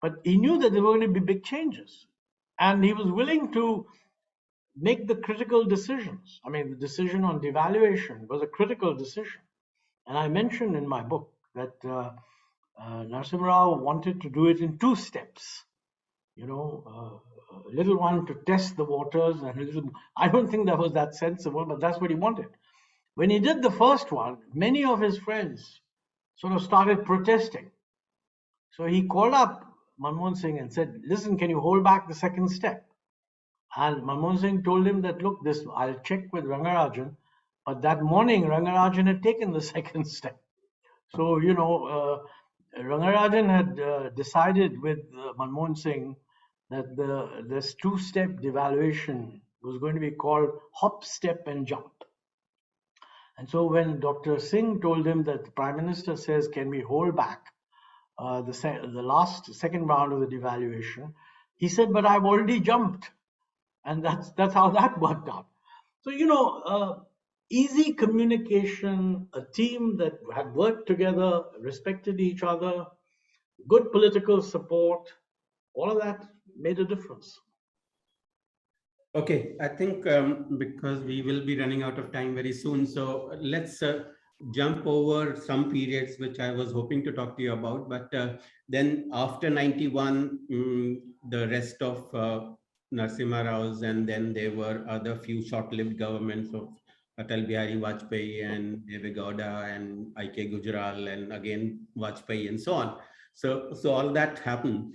But he knew that there were going to be big changes. And he was willing to make the critical decisions. I mean, the decision on devaluation was a critical decision. And I mentioned in my book that Narasimha Rao wanted to do it in two steps. A little one to test the waters, and I don't think that was that sensible, but that's what he wanted. When he did the first one, many of his friends sort of started protesting. So he called up Manmohan Singh and said, listen, can you hold back the second step? And Manmohan Singh told him that, look, this I'll check with Rangarajan. But that morning, Rangarajan had taken the second step. So, Rangarajan had decided with Manmohan Singh that this two-step devaluation was going to be called hop, step, and jump. And so when Dr. Singh told him that the Prime Minister says, can we hold back the second round of the devaluation, he said, but I've already jumped. And that's how that worked out. So, easy communication, a team that had worked together, respected each other, good political support, all of that made a difference. Okay, I think because we will be running out of time very soon, so let's jump over some periods which I was hoping to talk to you about. But then after 91, the rest of Narasimha Rao's, and then there were other few short-lived governments of Atal Bihari Vajpayee and Deve Gowda and I.K. Gujral and again Vajpayee and so on. So all that happened.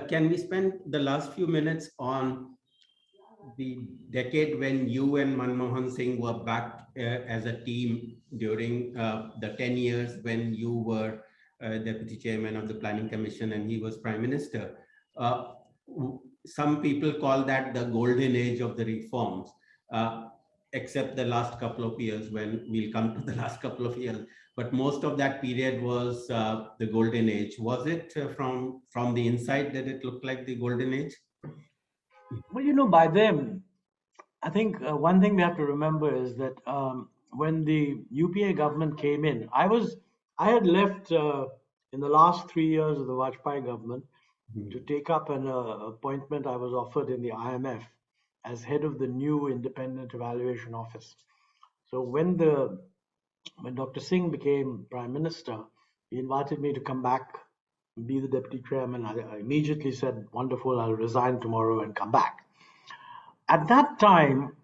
Can we spend the last few minutes on the decade when you and Manmohan Singh were back as a team during the 10 years when you were deputy chairman of the Planning Commission and he was prime minister? Some people call that the golden age of the reforms, except the last couple of years when we'll come to the last couple of years. But most of that period was the golden age. Was it from the inside that it looked like the golden age? Well, by then, I think one thing we have to remember is that when the UPA government came in, I had left in the last 3 years of the Vajpayee government to take up an appointment I was offered in the IMF as head of the new independent evaluation office. So when Dr. Singh became prime minister, he invited me to come back and be the deputy chairman. I immediately said, wonderful, I'll resign tomorrow and come back. At that time,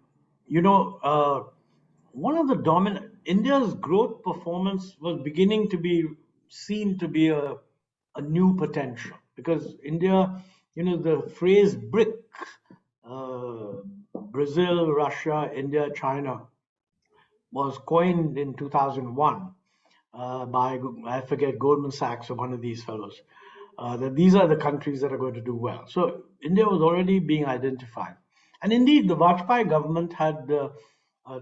one of the dominant, India's growth performance was beginning to be seen to be a new potential, because India, the phrase BRIC, Brazil, Russia, India, China, was coined in 2001 by, I forget, Goldman Sachs or one of these fellows, that these are the countries that are going to do well. So India was already being identified. And indeed, the Vajpayee government had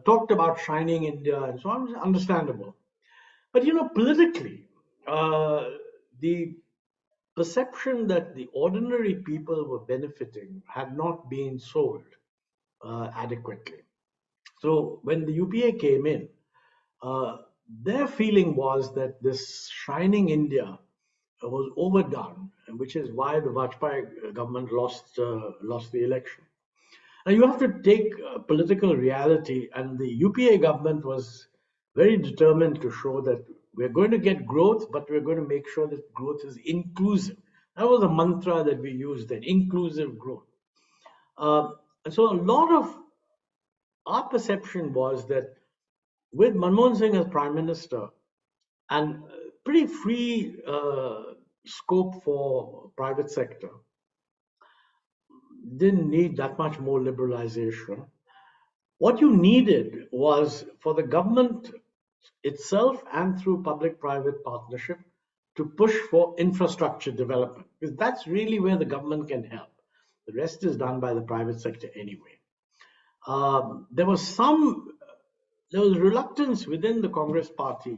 talked about shining India and so on, understandable. But, politically, the perception that the ordinary people were benefiting had not been sold adequately. So when the UPA came in, their feeling was that this shining India was overdone, which is why the Vajpayee government lost the election. Now you have to take political reality, and the UPA government was very determined to show that we're going to get growth, but we're going to make sure that growth is inclusive. That was a mantra that we used then, inclusive growth. And so a lot of our perception was that with Manmohan Singh as Prime Minister and pretty free scope for private sector, didn't need that much more liberalization. What you needed was for the government itself and through public-private partnership to push for infrastructure development, because that's really where the government can help. The rest is done by the private sector anyway. There was reluctance within the Congress party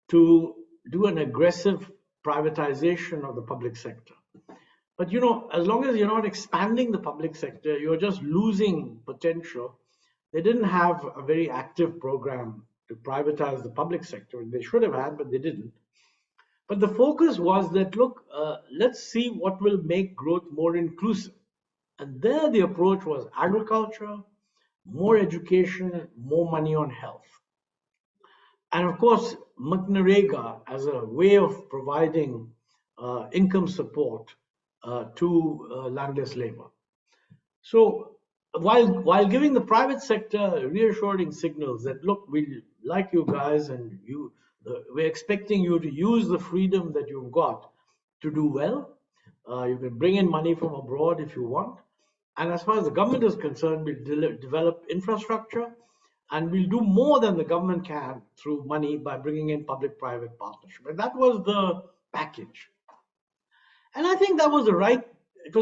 to do an aggressive privatization of the public sector. But as long as you're not expanding the public sector, you're just losing potential. They didn't have a very active program to privatize the public sector. They should have had, but they didn't. But the focus was that, look, let's see what will make growth more inclusive. And there the approach was agriculture, more education, more money on health. And of course, McNarega as a way of providing income support to landless labor. So while giving the private sector reassuring signals that, look, we like you guys and we're expecting you to use the freedom that you've got to do well. You can bring in money from abroad if you want. And as far as the government is concerned, we'll develop infrastructure and we'll do more than the government can through money by bringing in public-private partnership. And that was the package. And I think it was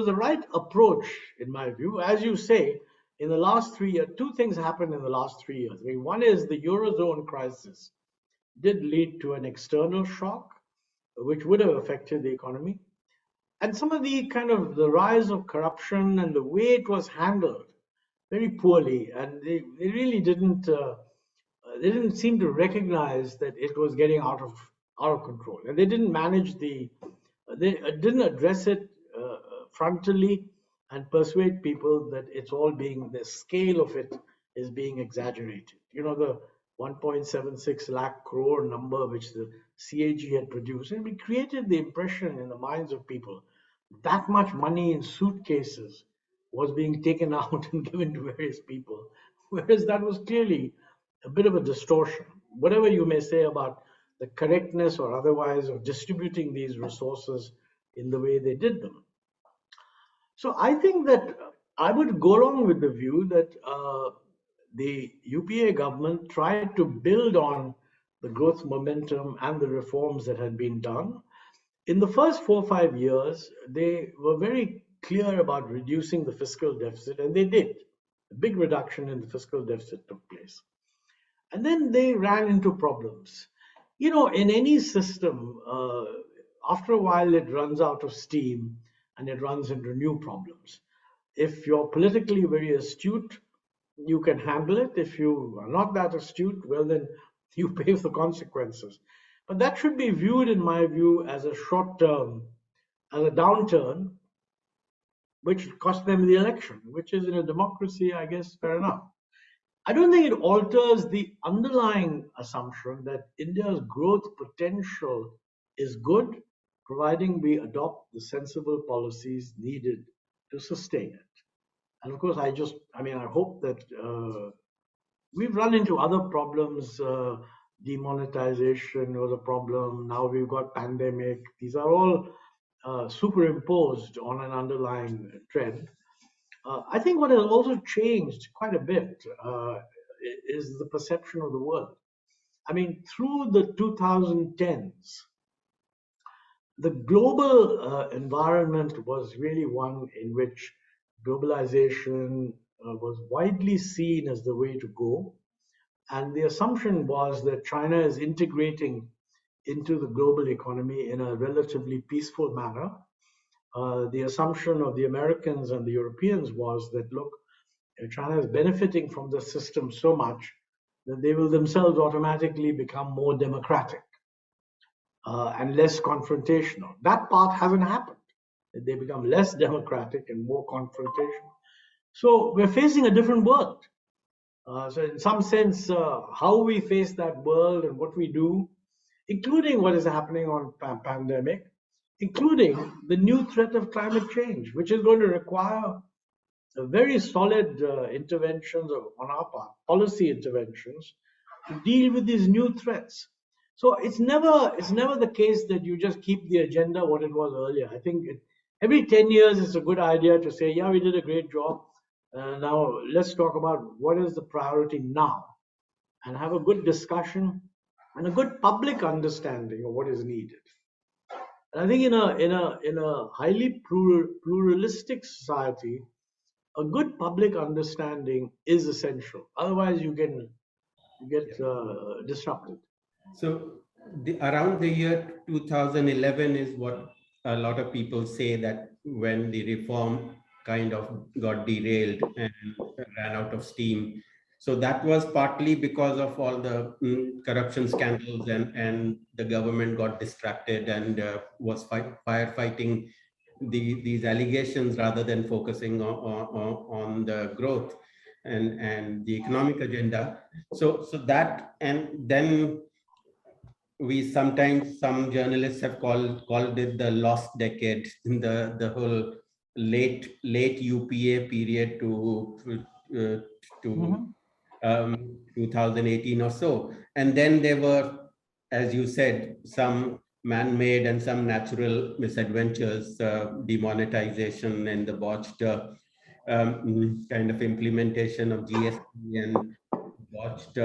the right approach, in my view. As you say, in the last 3 years, two things happened in the last 3 years. I mean, one is the Eurozone crisis did lead to an external shock, which would have affected the economy. And some of the rise of corruption and the way it was handled very poorly, and they really didn't seem to recognize that it was getting out of control, and they didn't address it frontally and persuade people that the scale of it is being exaggerated. The 1.76 lakh crore number which the CAG had produced, and we created the impression in the minds of people that much money in suitcases was being taken out and given to various people, whereas that was clearly a bit of a distortion. Whatever you may say about the correctness or otherwise of distributing these resources in the way they did them. So I think that I would go along with the view that the UPA government tried to build on the growth momentum and the reforms that had been done. In the first 4 or 5 years, they were very clear about reducing the fiscal deficit, and they did. A big reduction in the fiscal deficit took place. And then they ran into problems. In any system, after a while, it runs out of steam and it runs into new problems. If you're politically very astute, you can handle it. If you are not that astute, well, then you pay the consequences. But that should be viewed, in my view, as a short term, as a downturn, which cost them the election, which is in a democracy, I guess, fair enough. I don't think it alters the underlying assumption that India's growth potential is good, providing we adopt the sensible policies needed to sustain it. And of course, I hope that we've run into other problems. Demonetization was a problem. Now we've got pandemic. These are all superimposed on an underlying trend. I think what has also changed quite a bit is the perception of the world. I mean, through the 2010s, the global environment was really one in which globalization was widely seen as the way to go. And the assumption was that China is integrating into the global economy in a relatively peaceful manner. The assumption of the Americans and the Europeans was that, look, China is benefiting from the system so much that they will themselves automatically become more democratic and less confrontational. That part hasn't happened. They become less democratic and more confrontational. So we're facing a different world. So in some sense, how we face that world and what we do, including what is happening on pandemic, including the new threat of climate change, which is going to require very solid interventions on our part, policy interventions to deal with these new threats. So it's never the case that you just keep the agenda what it was earlier. I think every 10 years it's a good idea to say, yeah, we did a great job. Now let's talk about what is the priority now, and have a good discussion and a good public understanding of what is needed. And I think in a highly pluralistic society, a good public understanding is essential. Otherwise, you get disrupted. So around the year 2011 is what a lot of people say, that when the reform kind of got derailed and ran out of steam. So that was partly because of all the corruption scandals, and the government got distracted and was firefighting these allegations rather than focusing on the growth and the economic agenda. So that, and then we sometimes, some journalists have called it the lost decade, in the whole late UPA period to Mhm. 2018 or so. And then there were, as you said, some man-made and some natural misadventures, demonetization and the botched kind of implementation of GST, and botched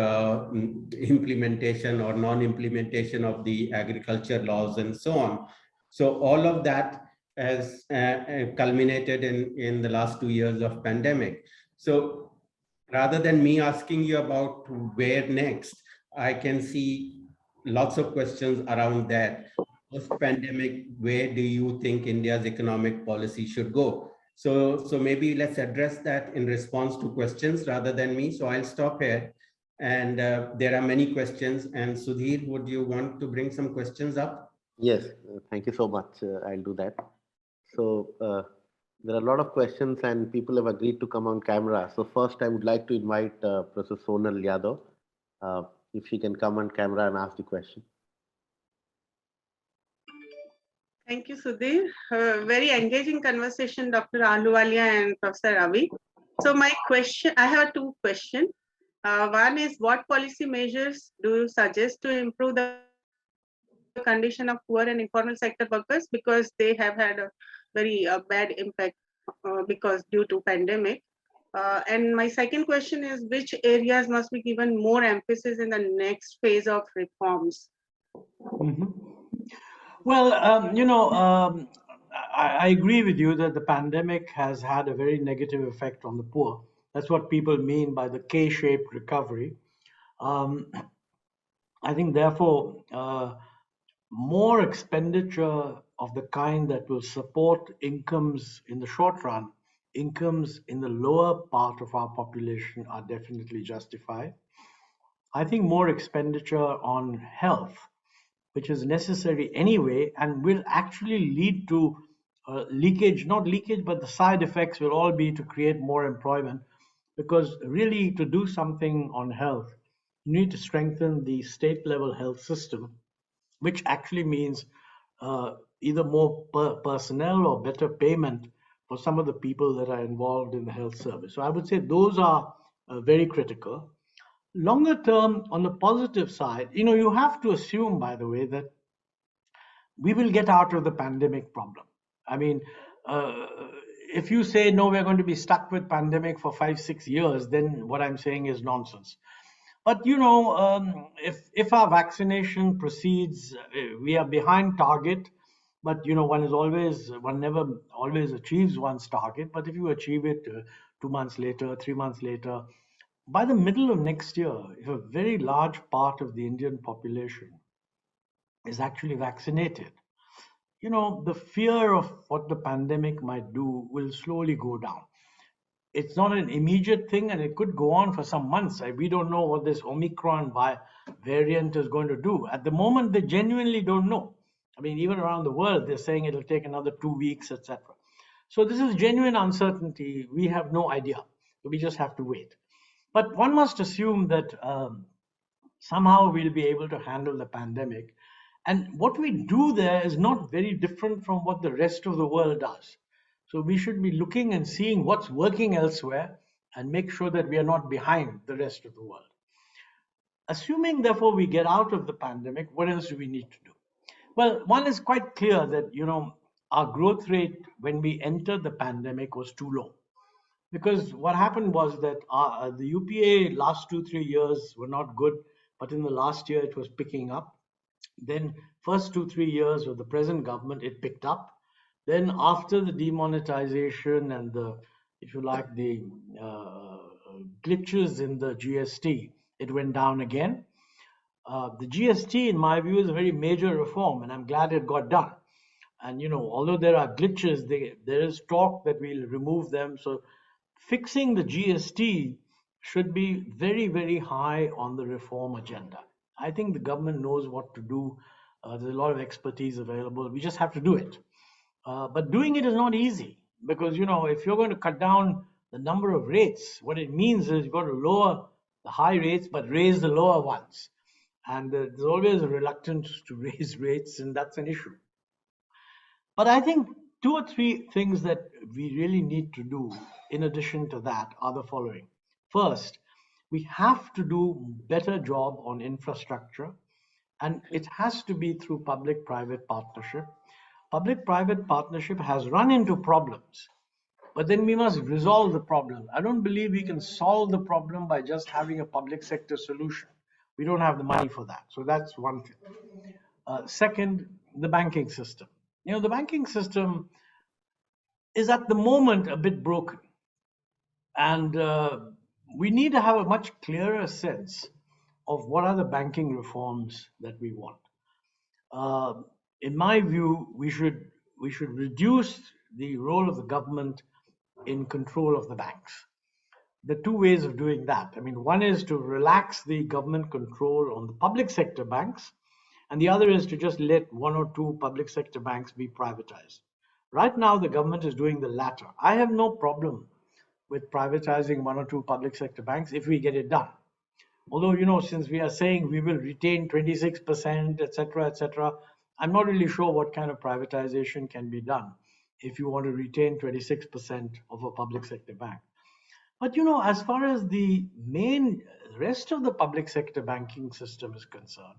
implementation or non-implementation of the agriculture laws and so on. So all of that has culminated in the last 2 years of pandemic. So rather than me asking you about where next, I can see lots of questions around that. Post-pandemic, where do you think India's economic policy should go? So maybe let's address that in response to questions rather than me. So I'll stop here. And there are many questions. And Sudhir, would you want to bring some questions up? Yes, thank you so much. I'll do that. So there are a lot of questions and people have agreed to come on camera. So first I would like to invite Professor Sonal Yadav, uh, if she can come on camera and ask the question. Thank you, Sudhir. Very engaging conversation, Dr. Ahluwalia and Professor Ravi. So my question, I have two questions. One is, what policy measures do you suggest to improve the condition of poor and informal sector workers, because they have had a very bad impact because due to pandemic. And my second question is, which areas must be given more emphasis in the next phase of reforms? Mhm. Well, I agree with you that the pandemic has had a very negative effect on the poor. That's what people mean by the K-shaped recovery. Um, I think, therefore, more expenditure of the kind that will support incomes in the short run, incomes in the lower part of our population, are definitely justified. I think more expenditure on health, which is necessary anyway and will actually lead to leakage, not leakage, but the side effects will all be to create more employment. Because really, to do something on health, you need to strengthen the state level health system, which actually means either more personnel or better payment for some of the people that are involved in the health service. So I would say those are very critical. Longer term, on the positive side, you have to assume, by the way, that we will get out of the pandemic problem. I mean, uh, if you say no, we're going to be stuck with pandemic for 5-6 years, then what I'm saying is nonsense. But if our vaccination proceeds, we are behind target. But one never always achieves one's target. But if you achieve it 2 months later, 3 months later, by the middle of next year, if a very large part of the Indian population is actually vaccinated, the fear of what the pandemic might do will slowly go down. It's not an immediate thing, and it could go on for some months. We don't know what this Omicron variant is going to do. At the moment, they genuinely don't know. I mean, even around the world, they're saying it'll take another 2 weeks, etc. So this is genuine uncertainty. We have no idea. We just have to wait. But one must assume that somehow we'll be able to handle the pandemic. And what we do there is not very different from what the rest of the world does. So we should be looking and seeing what's working elsewhere and make sure that we are not behind the rest of the world. Assuming, therefore, we get out of the pandemic, what else do we need to do? Well, one is quite clear that, our growth rate when we entered the pandemic was too low. Because what happened was that the UPA last 2-3 years were not good, but in the last year it was picking up. Then first 2-3 years of the present government, it picked up. Then after the demonetization and the, if you like, the glitches in the GST, it went down again. The GST, in my view, is a very major reform, and I'm glad it got done. And although there are glitches, there is talk that we'll remove them. So fixing the GST should be very, very high on the reform agenda. I think the government knows what to do. There's a lot of expertise available. We just have to do it. But doing it is not easy because, if you're going to cut down the number of rates, what it means is you've got to lower the high rates but raise the lower ones. And there's always a reluctance to raise rates, and that's an issue. But I think 2 or 3 things that we really need to do in addition to that are the following. First, we have to do better job on infrastructure, and it has to be through public-private partnership. Public-private partnership has run into problems, but then we must resolve the problem. I don't believe we can solve the problem by just having a public sector solution. We don't have the money for that. So that's one thing. Second, the banking system. The banking system is at the moment a bit broken. And we need to have a much clearer sense of what are the banking reforms that we want. In my view, we should reduce the role of the government in control of the banks. There are 2 ways of doing that. One is to relax the government control on the public sector banks, and the other is to just let 1 or 2 public sector banks be privatized. Right now, the government is doing the latter. I have no problem with privatizing 1 or 2 public sector banks if we get it done. Although, since we are saying we will retain 26%, etc., I'm not really sure what kind of privatization can be done if you want to retain 26% of a public sector bank. But, as far as the rest of the public sector banking system is concerned,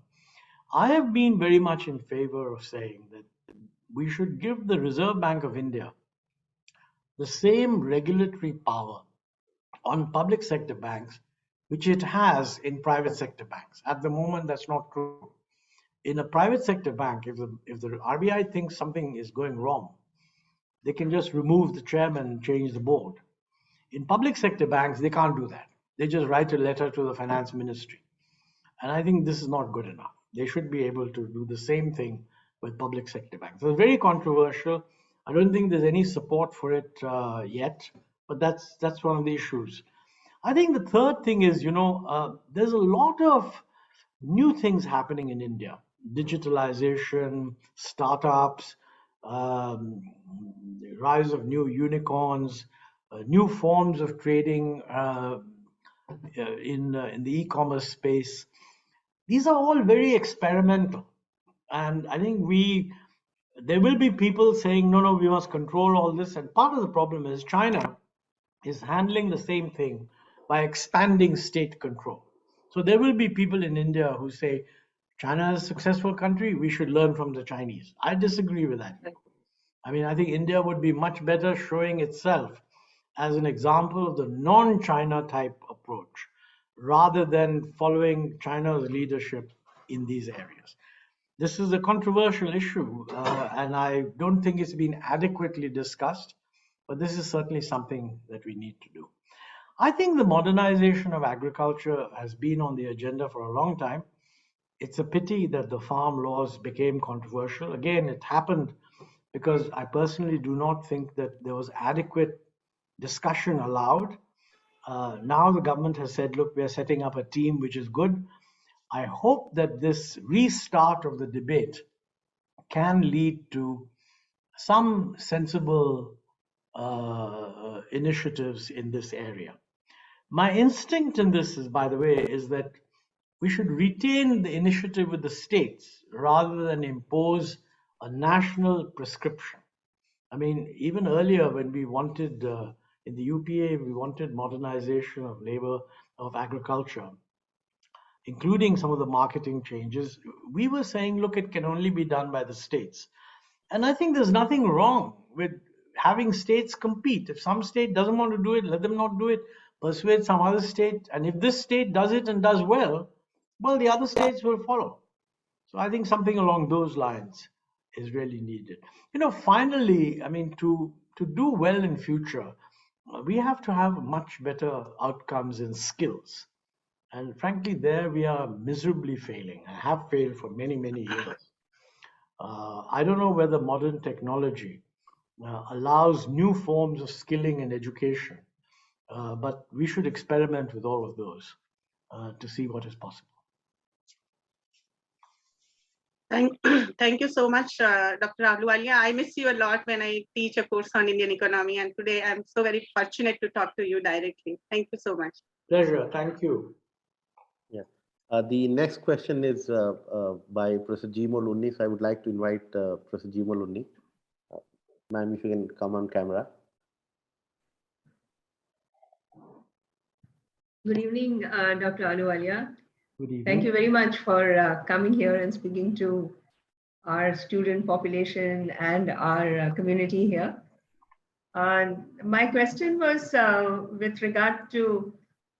I have been very much in favor of saying that we should give the Reserve Bank of India the same regulatory power on public sector banks which it has in private sector banks. At the moment, that's not true. In a private sector bank, if the RBI thinks something is going wrong, they can just remove the chairman and change the board. In public sector banks, they can't do that. They just write a letter to the finance ministry. And I think this is not good enough. They should be able to do the same thing with public sector banks. So it's very controversial. I don't think there's any support for it yet, but that's one of the issues. I think the third thing is, there's a lot of new things happening in India. Digitalization, startups, rise of new unicorns, new forms of trading in the e-commerce space. These are all very experimental. And I think there will be people saying, no, we must control all this. And part of the problem is China is handling the same thing by expanding state control. So there will be people in India who say, China is a successful country, we should learn from the Chinese. I disagree with that. I think India would be much better showing itself as an example of the non-China type approach, rather than following China's leadership in these areas. This is a controversial issue, and I don't think it's been adequately discussed, but this is certainly something that we need to do. I think the modernization of agriculture has been on the agenda for a long time. It's a pity that the farm laws became controversial. Again, it happened because I personally do not think that there was adequate discussion allowed. Now the government has said, look, we are setting up a team, which is good. I hope that this restart of the debate can lead to some sensible initiatives in this area. My instinct in this is, by the way, is that we should retain the initiative with the states rather than impose a national prescription. I mean, even earlier when we wanted, in the UPA, we wanted modernization of labor, of agriculture, including some of the marketing changes, we were saying, look, it can only be done by the states. And I think there's nothing wrong with having states compete. If some state doesn't want to do it, let them not do it. Persuade some other state. And if this state does it and does well, well, the other states will follow. So I think something along those lines is really needed. Finally, I mean, to do well in future, we have to have much better outcomes in skills. And frankly, there we are miserably failing. I have failed for many, many years. I don't know whether modern technology allows new forms of skilling and education, but we should experiment with all of those to see what is possible. Thank you so much, Dr. Ahluwalia. I miss you a lot when I teach a course on Indian economy, and today I'm so very fortunate to talk to you directly. Thank you so much. Pleasure. Thank you. Yeah. The next question is by Professor Jimo Lunni. So I would like to invite Professor Jimo Lunni. Ma'am, if you can come on camera. Good evening, Dr. Ahluwalia. Good evening. Thank you very much for coming here and speaking to our student population and our community here. My question was with regard to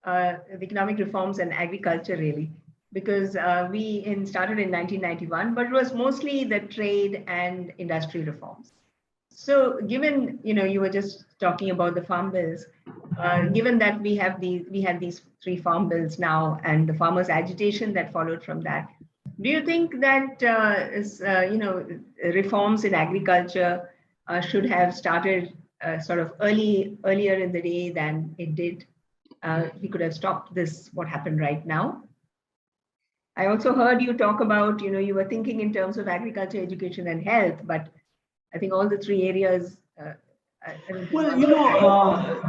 the economic reforms and agriculture, really, because we started in 1991, but it was mostly the trade and industry reforms. So given, you were just talking about the farm bills, given that we had these 3 farm bills now and the farmers' agitation that followed from that, do you think that reforms in agriculture should have started sort of earlier in the day than it did? We could have stopped what happened right now. I also heard you talk about, you were thinking in terms of agriculture, education, and health, but I think all the 3 areas. Well,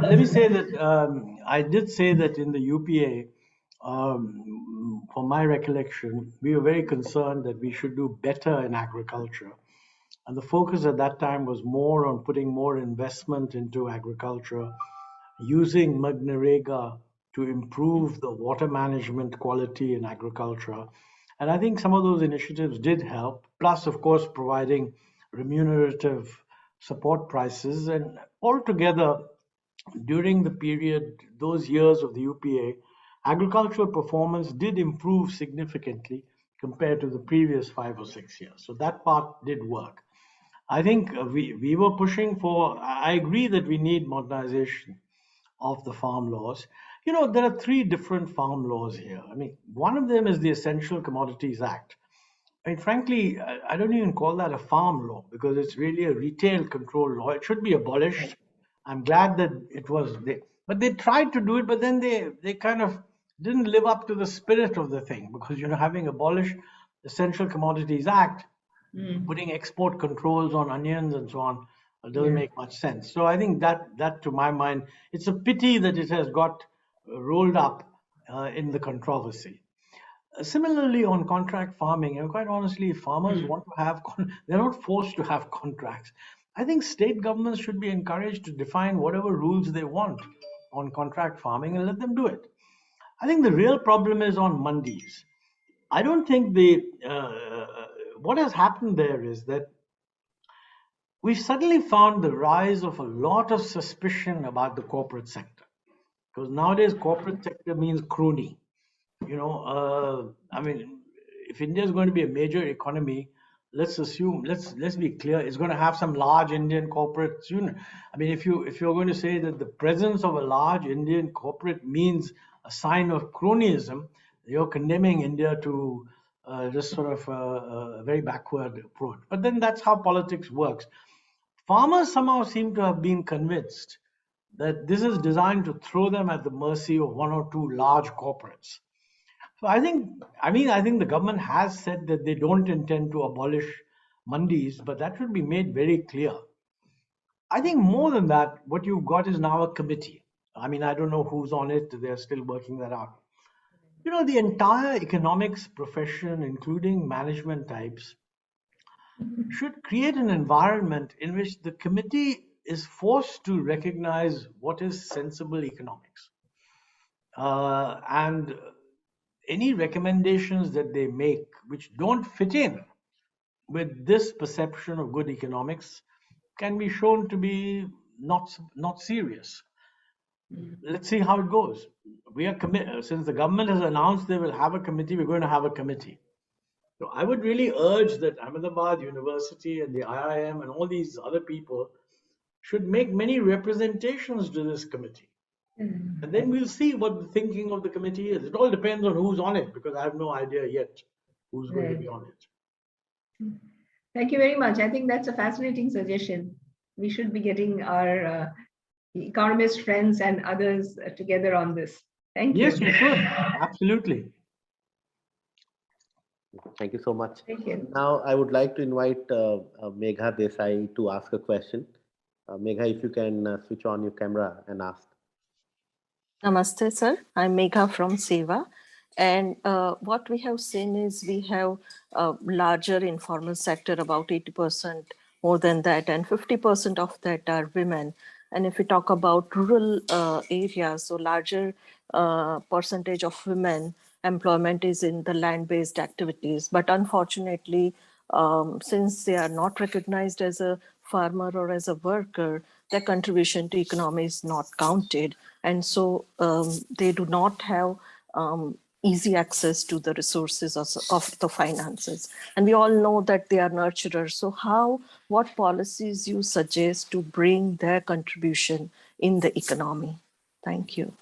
let me say that I did say that in the UPA, from my recollection, we were very concerned that we should do better in agriculture. And the focus at that time was more on putting more investment into agriculture, using MNREGA to improve the water management quality in agriculture. And I think some of those initiatives did help, plus, of course, providing remunerative support prices. And altogether, during the period, those years of the UPA, agricultural performance did improve significantly compared to the previous 5 or 6 years. So that part did work. I think we were pushing for, I agree that we need modernization of the farm laws. There are 3 different farm laws here. I mean, one of them is the Essential Commodities Act. I mean, frankly, I don't even call that a farm law because it's really a retail control law. It should be abolished. I'm glad that it was there. But they tried to do it, but then they kind of didn't live up to the spirit of the thing because, having abolished the Essential Commodities Act, putting export controls on onions and so on, doesn't make much sense. So I think that to my mind, it's a pity that it has got rolled up in the controversy. Similarly, on contract farming, quite honestly, if farmers want to have, they're not forced to have contracts. I think state governments should be encouraged to define whatever rules they want on contract farming and let them do it. I think the real problem is on mandis. I don't think what has happened there is that we've suddenly found the rise of a lot of suspicion about the corporate sector. Because nowadays, corporate sector means crony. I mean, if India is going to be a major economy, let's assume, let's be clear, it's going to have some large Indian corporates. I mean, if you're going to say that the presence of a large Indian corporate means a sign of cronyism, you're condemning India to just sort of a very backward approach. But then that's how politics works. Farmers somehow seem to have been convinced that this is designed to throw them at the mercy of 1 or 2 large corporates. So I think the government has said that they don't intend to abolish mandis, but that should be made very clear. I think more than that, what you've got is now a committee. I mean, I don't know who's on it. They're still working that out. The entire economics profession, including management types, should create an environment in which the committee is forced to recognize what is sensible economics. And any recommendations that they make which don't fit in with this perception of good economics can be shown to be not serious. Let's see how it goes. We are committed, since the government has announced they will have a committee, we're going to have a committee. So I would really urge that Ahmedabad University and the IIM and all these other people should make many representations to this committee. And then we'll see what the thinking of the committee is. It all depends on who's on it, because I have no idea yet who's going to be on it. Thank you very much. I think that's a fascinating suggestion. We should be getting our economist friends and others together on this. Thank you. Yes, we should. Absolutely. Thank you so much. Thank you. Now, I would like to invite Megha Desai to ask a question. Megha, if you can switch on your camera and ask. Namaste, sir. I'm Megha from Seva. And what we have seen is we have a larger informal sector, about 80%, more than that, and 50% of that are women. And if we talk about rural areas, so larger percentage of women employment is in the land-based activities. But unfortunately, since they are not recognized as a farmer or as a worker, their contribution to economy is not counted. And so they do not have easy access to the resources of the finances. And we all know that they are nurturers. So what policies you suggest to bring their contribution in the economy? Thank you.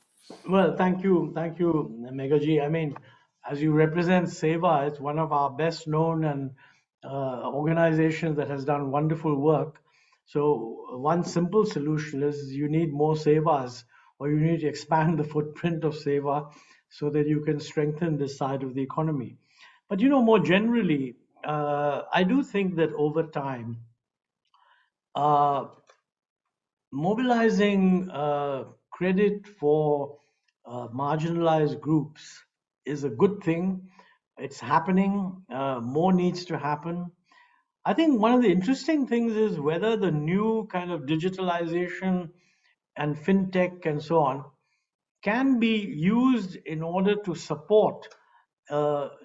Well, thank you, Meghaji. I mean, as you represent Seva, it's one of our best known and organizations that has done wonderful work. So one simple solution is you need more Sevas, or you need to expand the footprint of Seva so that you can strengthen this side of the economy. But more generally, I do think that over time, mobilizing credit for marginalized groups is a good thing. It's happening. More needs to happen. I think one of the interesting things is whether the new kind of digitalization and fintech and so on can be used in order to support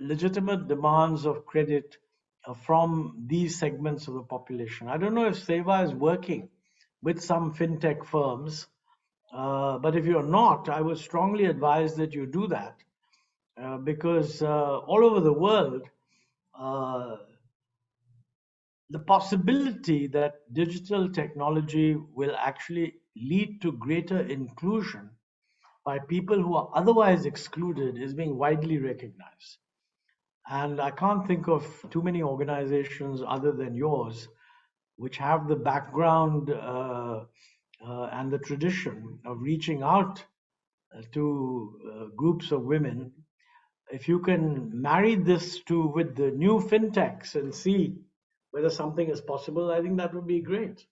legitimate demands of credit from these segments of the population. I don't know if Seva is working with some fintech firms, but if you're not, I would strongly advise that you do that, because all over the world, the possibility that digital technology will actually lead to greater inclusion by people who are otherwise excluded is being widely recognized. And I can't think of too many organizations other than yours which have the background and the tradition of reaching out to groups of women. If you can marry this with the new fintechs and see whether something is possible, I think that would be great.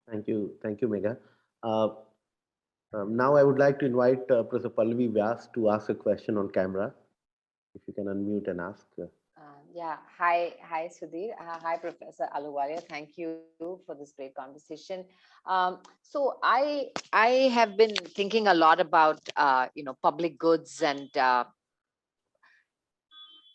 Thank you, Megha. Now I would like to invite Professor Pallavi Vyas to ask a question on camera. If you can unmute and ask. Yeah, hi, Sudhir. Hi, Professor Ahluwalia. Thank you for this great conversation. So I have been thinking a lot about public goods, and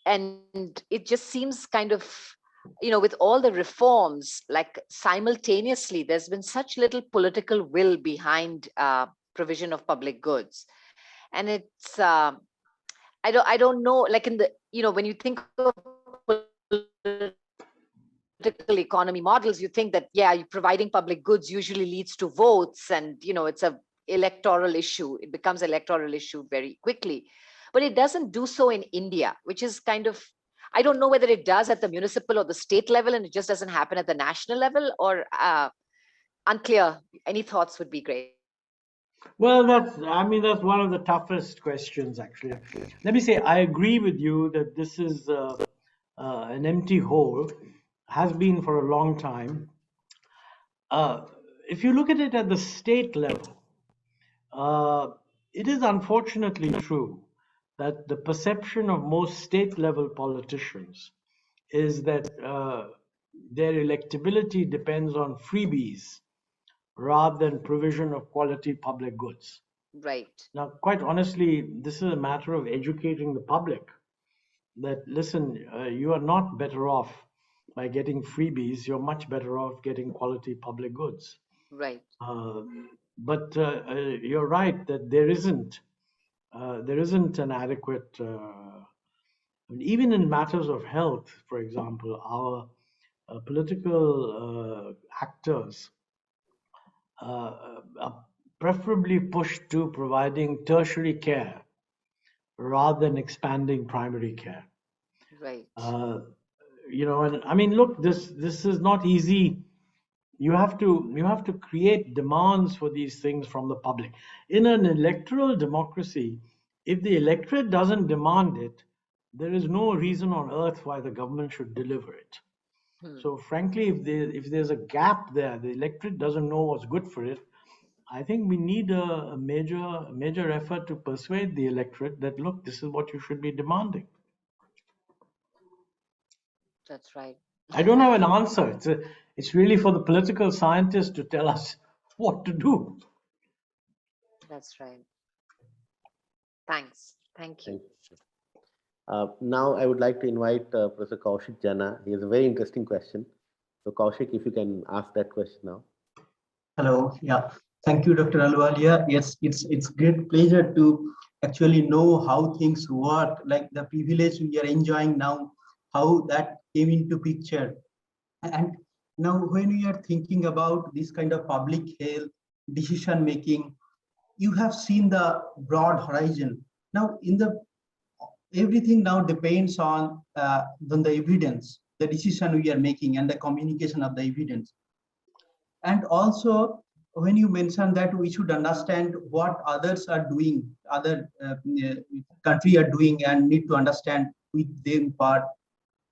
it just seems kind of, with all the reforms, like simultaneously, there's been such little political will behind provision of public goods, and it's I don't know, like in the when you think of political economy models, you think that providing public goods usually leads to votes, and it's a electoral issue. It becomes electoral issue very quickly, but it doesn't do so in India, which is kind of, I don't know whether it does at the municipal or the state level, and it just doesn't happen at the national level, or unclear. Any thoughts would be great. Well, that's one of the toughest questions, actually. Let me say, I agree with you that this is an empty hole, has been for a long time. If you look at it at the state level, it is unfortunately true that the perception of most state level politicians is that their electability depends on freebies rather than provision of quality public goods. Right. Now, quite honestly, this is a matter of educating the public that, listen, you are not better off by getting freebies, you're much better off getting quality public goods. Right. But you're right that there isn't an adequate, even in matters of health, for example, our political actors are preferably pushed to providing tertiary care rather than expanding primary care. Right. And I mean, look, this is not easy. You have to create demands for these things from the public. In an electoral democracy, if the electorate doesn't demand it, there is no reason on earth why the government should deliver it. So frankly, if there's a gap there, the electorate doesn't know what's good for it, I think we need a major effort to persuade the electorate that, look, this is what you should be demanding. That's right. I don't have an answer. It's really for the political scientists to tell us what to do. That's right. Thanks. Thank you. Now I would like to invite Professor Kaushik Jana. He has a very interesting question. So Kaushik, if you can ask that question now. Hello. Yeah. Thank you, Dr. Ahluwalia. Yes, it's great pleasure to actually know how things work, like the privilege we are enjoying now, how that came into picture. And now when we are thinking about this kind of public health decision making, you have seen the broad horizon. Now everything now depends on the evidence, the decision we are making and the communication of the evidence. And also, when you mention that we should understand what others are doing, other country are doing, and need to understand with them part,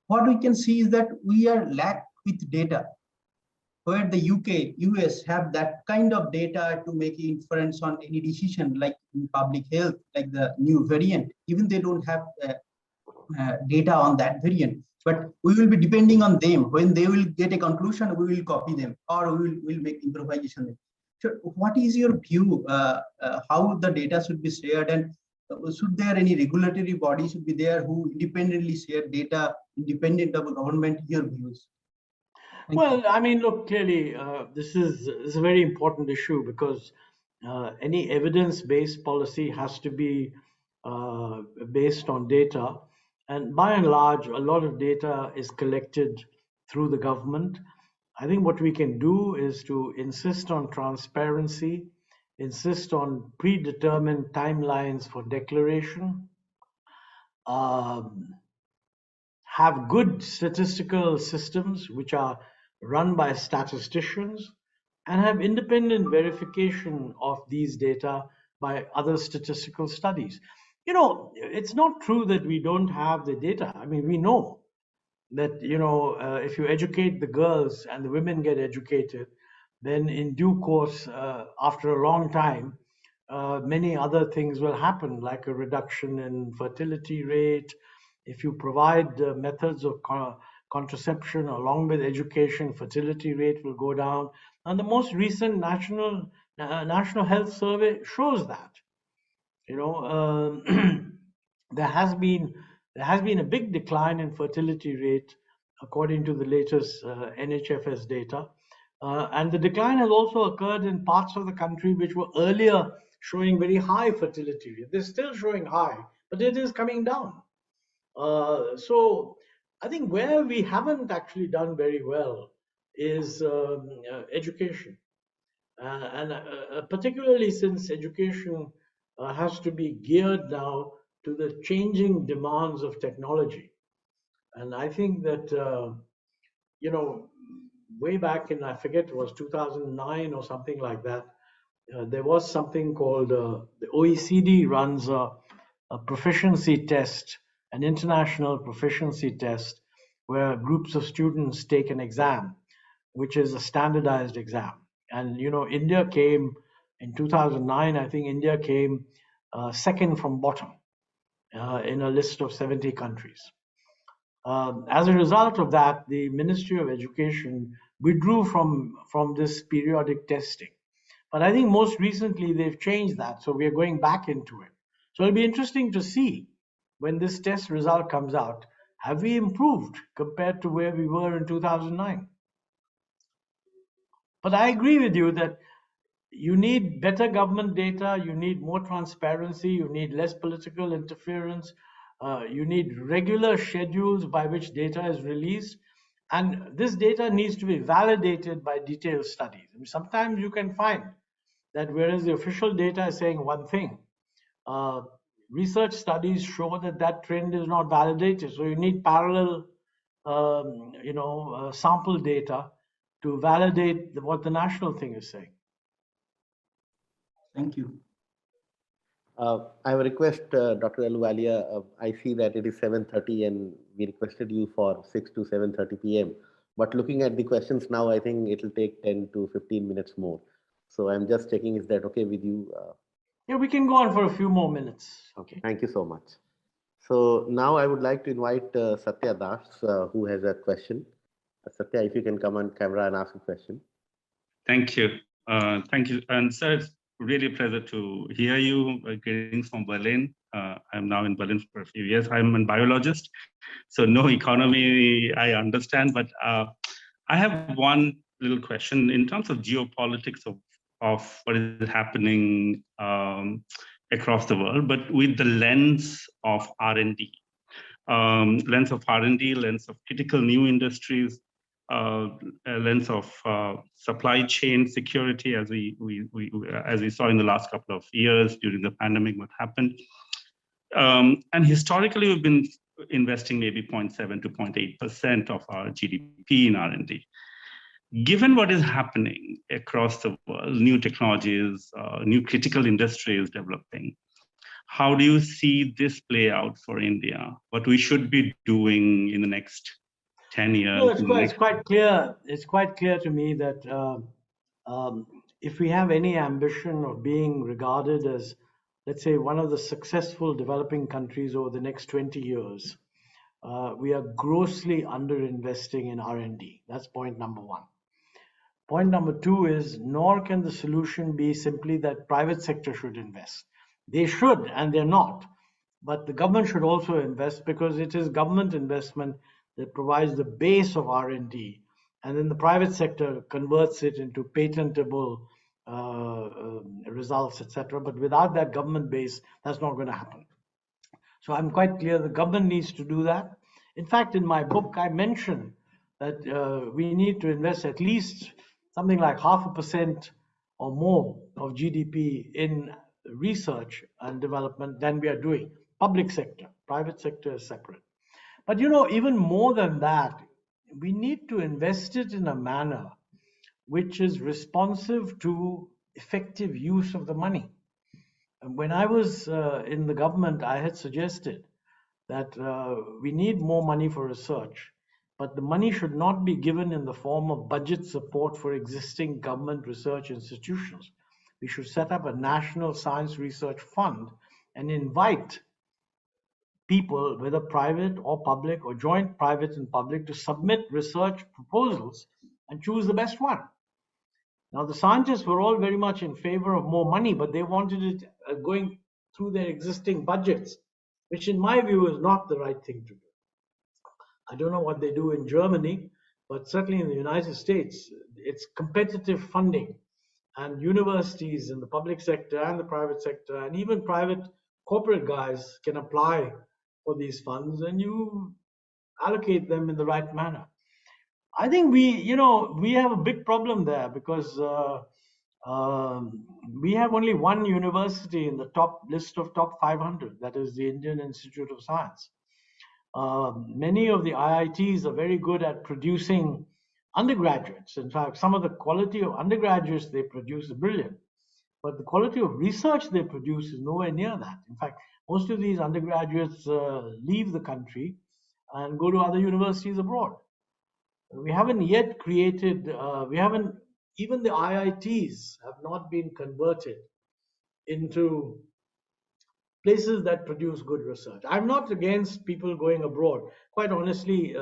what we can see is that we are lack with data, where the UK, US have that kind of data to make inference on any decision, like in public health, like the new variant. Even they don't have data on that variant, but we will be depending on them. When they will get a conclusion, we will copy them, or we'll make improvisation. So what is your view, how the data should be shared, and should there any regulatory body should be there who independently share data independent of government? Your views? Well, I mean, look, clearly, this is a very important issue because any evidence-based policy has to be based on data. And by and large, a lot of data is collected through the government. I think what we can do is to insist on transparency, insist on predetermined timelines for declaration, have good statistical systems which are run by statisticians, and have independent verification of these data by other statistical studies. You know, it's not true that we don't have the data. I mean, we know that, if you educate the girls and the women get educated, then in due course, after a long time, many other things will happen, like a reduction in fertility rate. If you provide methods of contraception along with education, fertility rate will go down. And the most recent national health survey shows that. There has been a big decline in fertility rate according to the latest NHFS data. And the decline has also occurred in parts of the country which were earlier showing very high fertility rate. They're still showing high, but it is coming down. So I think where we haven't actually done very well is education. And particularly since education has to be geared now to the changing demands of technology. And I think that, way back in, I forget, it was 2009 or something like that, there was something called, the OECD runs a proficiency test, an international proficiency test, where groups of students take an exam, which is a standardized exam. And, India came in 2009, I think India came second from bottom. in a list of 70 countries. As a result of that, the Ministry of Education withdrew from this periodic testing. But I think most recently they've changed that, so we are going back into it. So it'll be interesting to see when this test result comes out, have we improved compared to where we were in 2009? But I agree with you that you need better government data, you need more transparency, you need less political interference, you need regular schedules by which data is released, and this data needs to be validated by detailed studies. I mean, sometimes you can find that whereas the official data is saying one thing, research studies show that that trend is not validated. So you need parallel, sample data to validate what the national thing is saying. Thank you. I have a request, Dr. Ahluwalia. I see that it is 7:30 and we requested you for 6 to 7:30 p.m. But looking at the questions now, I think it will take 10 to 15 minutes more. So I'm just checking, is that okay with you? Yeah, we can go on for a few more minutes. Okay, thank you so much. So now I would like to invite Satya Das, who has a question. Satya, if you can come on camera and ask a question. Thank you. Thank you. And sir, it's really a pleasure to hear you. Greetings from Berlin. I'm now in Berlin for a few years. I'm a biologist, so no economy I understand, but I have one little question in terms of geopolitics of what is happening across the world, but with the lens of R&D. Lens of R&D, lens of critical new industries, a lens of supply chain security, as we saw in the last couple of years during the pandemic, what happened. And historically, we've been investing maybe 0.7 to 0.8% of our GDP in R&D. Given what is happening across the world, new technologies, new critical industries developing, how do you see this play out for India? What we should be doing in the next 10 years? No, it's quite clear. It's quite clear to me that if we have any ambition of being regarded as, let's say, one of the successful developing countries over the next 20 years, we are grossly underinvesting in R&D. That's point number one. Point number two is, nor can the solution be simply that private sector should invest. They should, and they're not. But the government should also invest, because it is government investment that provides the base of R&D, and then the private sector converts it into patentable results, etc. But without that government base, that's not going to happen. So I'm quite clear the government needs to do that. In fact, in my book, I mention that we need to invest at least something like 0.5% or more of GDP in research and development than we are doing. Public sector, private sector is separate. But even more than that, we need to invest it in a manner which is responsive to effective use of the money. And when I was in the government, I had suggested that we need more money for research, but the money should not be given in the form of budget support for existing government research institutions. We should set up a national science research fund and invite people, whether private or public or joint private and public, to submit research proposals and choose the best one. Now, the scientists were all very much in favor of more money, but they wanted it going through their existing budgets, which in my view is not the right thing to do. I don't know what they do in Germany, but certainly in the United States, it's competitive funding, and universities in the public sector and the private sector, and even private corporate guys can apply for these funds, and you allocate them in the right manner. I think we have a big problem there, because we have only one university in the top list of top 500, that is the Indian Institute of Science. Many of the IITs are very good at producing undergraduates. In fact, some of the quality of undergraduates they produce is brilliant, but the quality of research they produce is nowhere near that. In fact, most of these undergraduates leave the country and go to other universities abroad. We haven't yet created, even the IITs have not been converted into places that produce good research. I'm not against people going abroad. Quite honestly,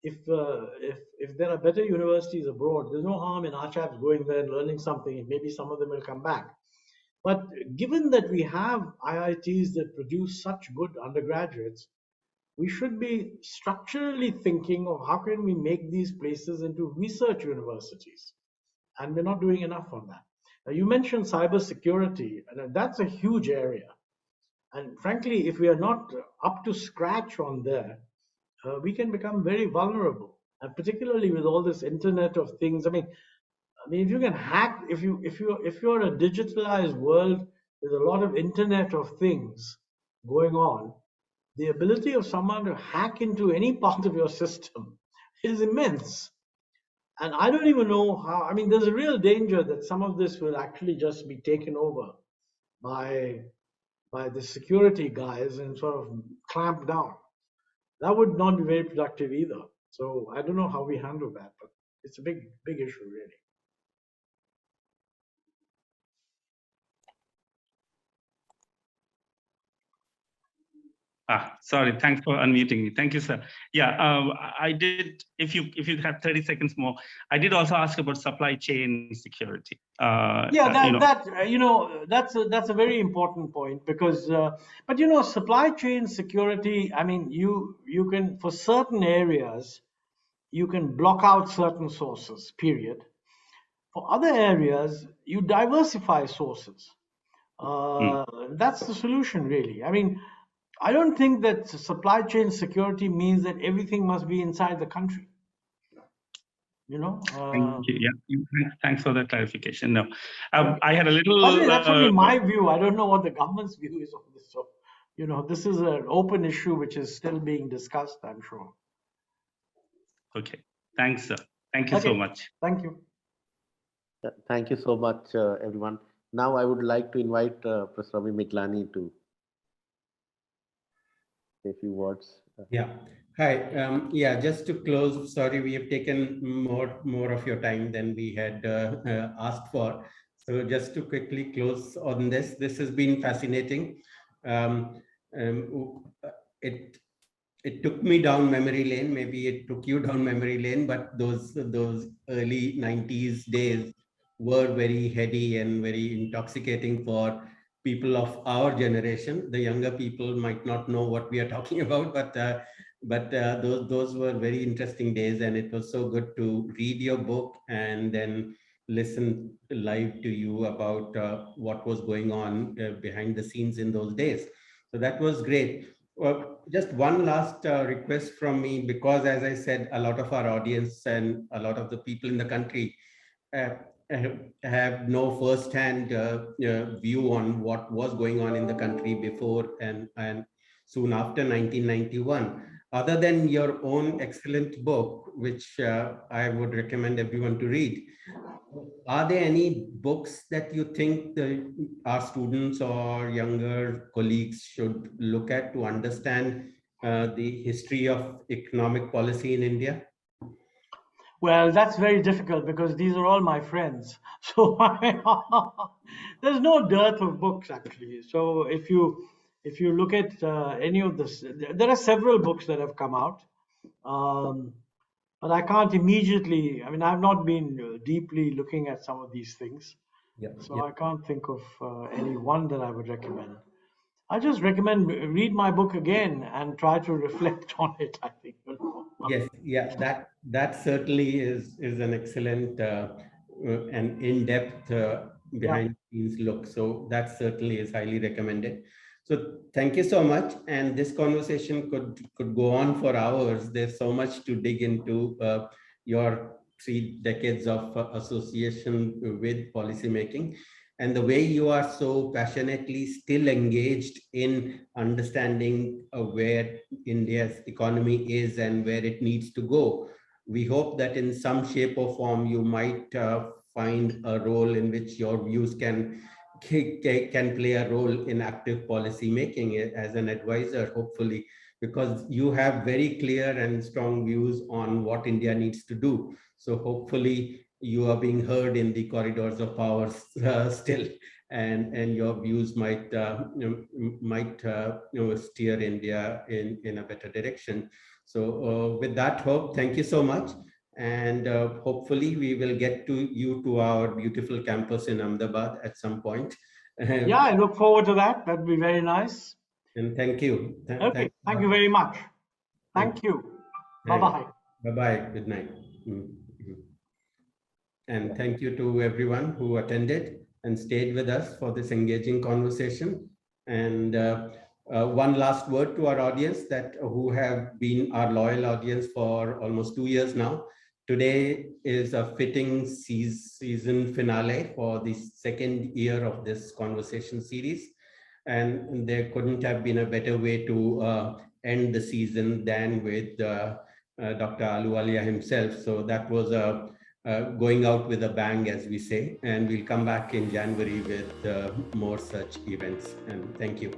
if there are better universities abroad, there's no harm in our chaps going there and learning something, and maybe some of them will come back. But given that we have IITs that produce such good undergraduates, we should be structurally thinking of how can we make these places into research universities, and we're not doing enough on that. Now, you mentioned cybersecurity, and that's a huge area. And frankly, if we are not up to scratch on there, we can become very vulnerable. And particularly with all this Internet of Things. I mean, if you can hack, if you're a digitalized world with a lot of Internet of Things going on, the ability of someone to hack into any part of your system is immense. And I don't even know how. I mean, there's a real danger that some of this will actually just be taken over by the security guys and sort of clamp down. That would not be very productive either. So I don't know how we handle that, but it's a big issue, really. Sorry, thanks for unmuting me. Thank you, sir. Yeah, I did, if you have 30 seconds more, I did also ask about supply chain security. That's a very important point, because, but supply chain security, I mean, you can, for certain areas, you can block out certain sources, period. For other areas, you diversify sources. That's the solution, really. I mean, I don't think that supply chain security means that everything must be inside the country. Thank you. Yeah, thanks for that clarification. No, I had a little. That's only my view. I don't know what the government's view is on this. So, this is an open issue which is still being discussed, I'm sure. Okay. Thanks, sir. Thank you so much. Thank you. Thank you so much, everyone. Now I would like to invite Professor Ravi Miglani to say a few words. Yeah. Hi. Yeah, just to close, sorry, we have taken more of your time than we had asked for. So just to quickly close on this has been fascinating. It took me down memory lane. Maybe it took you down memory lane, but those early 90s days were very heady and very intoxicating for people of our generation. The younger people might not know what we are talking about, but those were very interesting days, and it was so good to read your book and then listen live to you about what was going on behind the scenes in those days. So that was great. Well, just one last request from me, because as I said, a lot of our audience and a lot of the people in the country have no first-hand view on what was going on in the country before and soon after 1991. Other than your own excellent book, which I would recommend everyone to read, are there any books that you think our students or younger colleagues should look at to understand the history of economic policy in India? Well, that's very difficult because these are all my friends. So there's no dearth of books, actually. So if you look at any of this, there are several books that have come out. But I can't immediately, I mean, I've not been deeply looking at some of these things. I can't think of any one that I would recommend. I just recommend read my book again and try to reflect on it, I think. Yes, yeah, that certainly is an excellent and in-depth behind the scenes look. So that certainly is highly recommended. So thank you so much. And this conversation could go on for hours. There's so much to dig into your 3 decades of association with policymaking, and the way you are so passionately still engaged in understanding where India's economy is and where it needs to go. We hope that in some shape or form you might find a role in which your views can play a role in active policy making as an advisor, hopefully, because you have very clear and strong views on what India needs to do. So hopefully you are being heard in the corridors of power still, and your views might steer India in a better direction. So with that hope, thank you so much. And hopefully we will get to our beautiful campus in Ahmedabad at some point. Yeah, I look forward to that. That'd be very nice. And thank you. Okay, thank you very much. Thank you. Bye-bye. Bye-bye. Good night. And thank you to everyone who attended and stayed with us for this engaging conversation. And one last word to our audience who have been our loyal audience for almost 2 years now. Today is a fitting season finale for the second year of this conversation series. And there couldn't have been a better way to end the season than with Dr. Ahluwalia himself. So that was going out with a bang, as we say. And we'll come back in January with more such events. And thank you.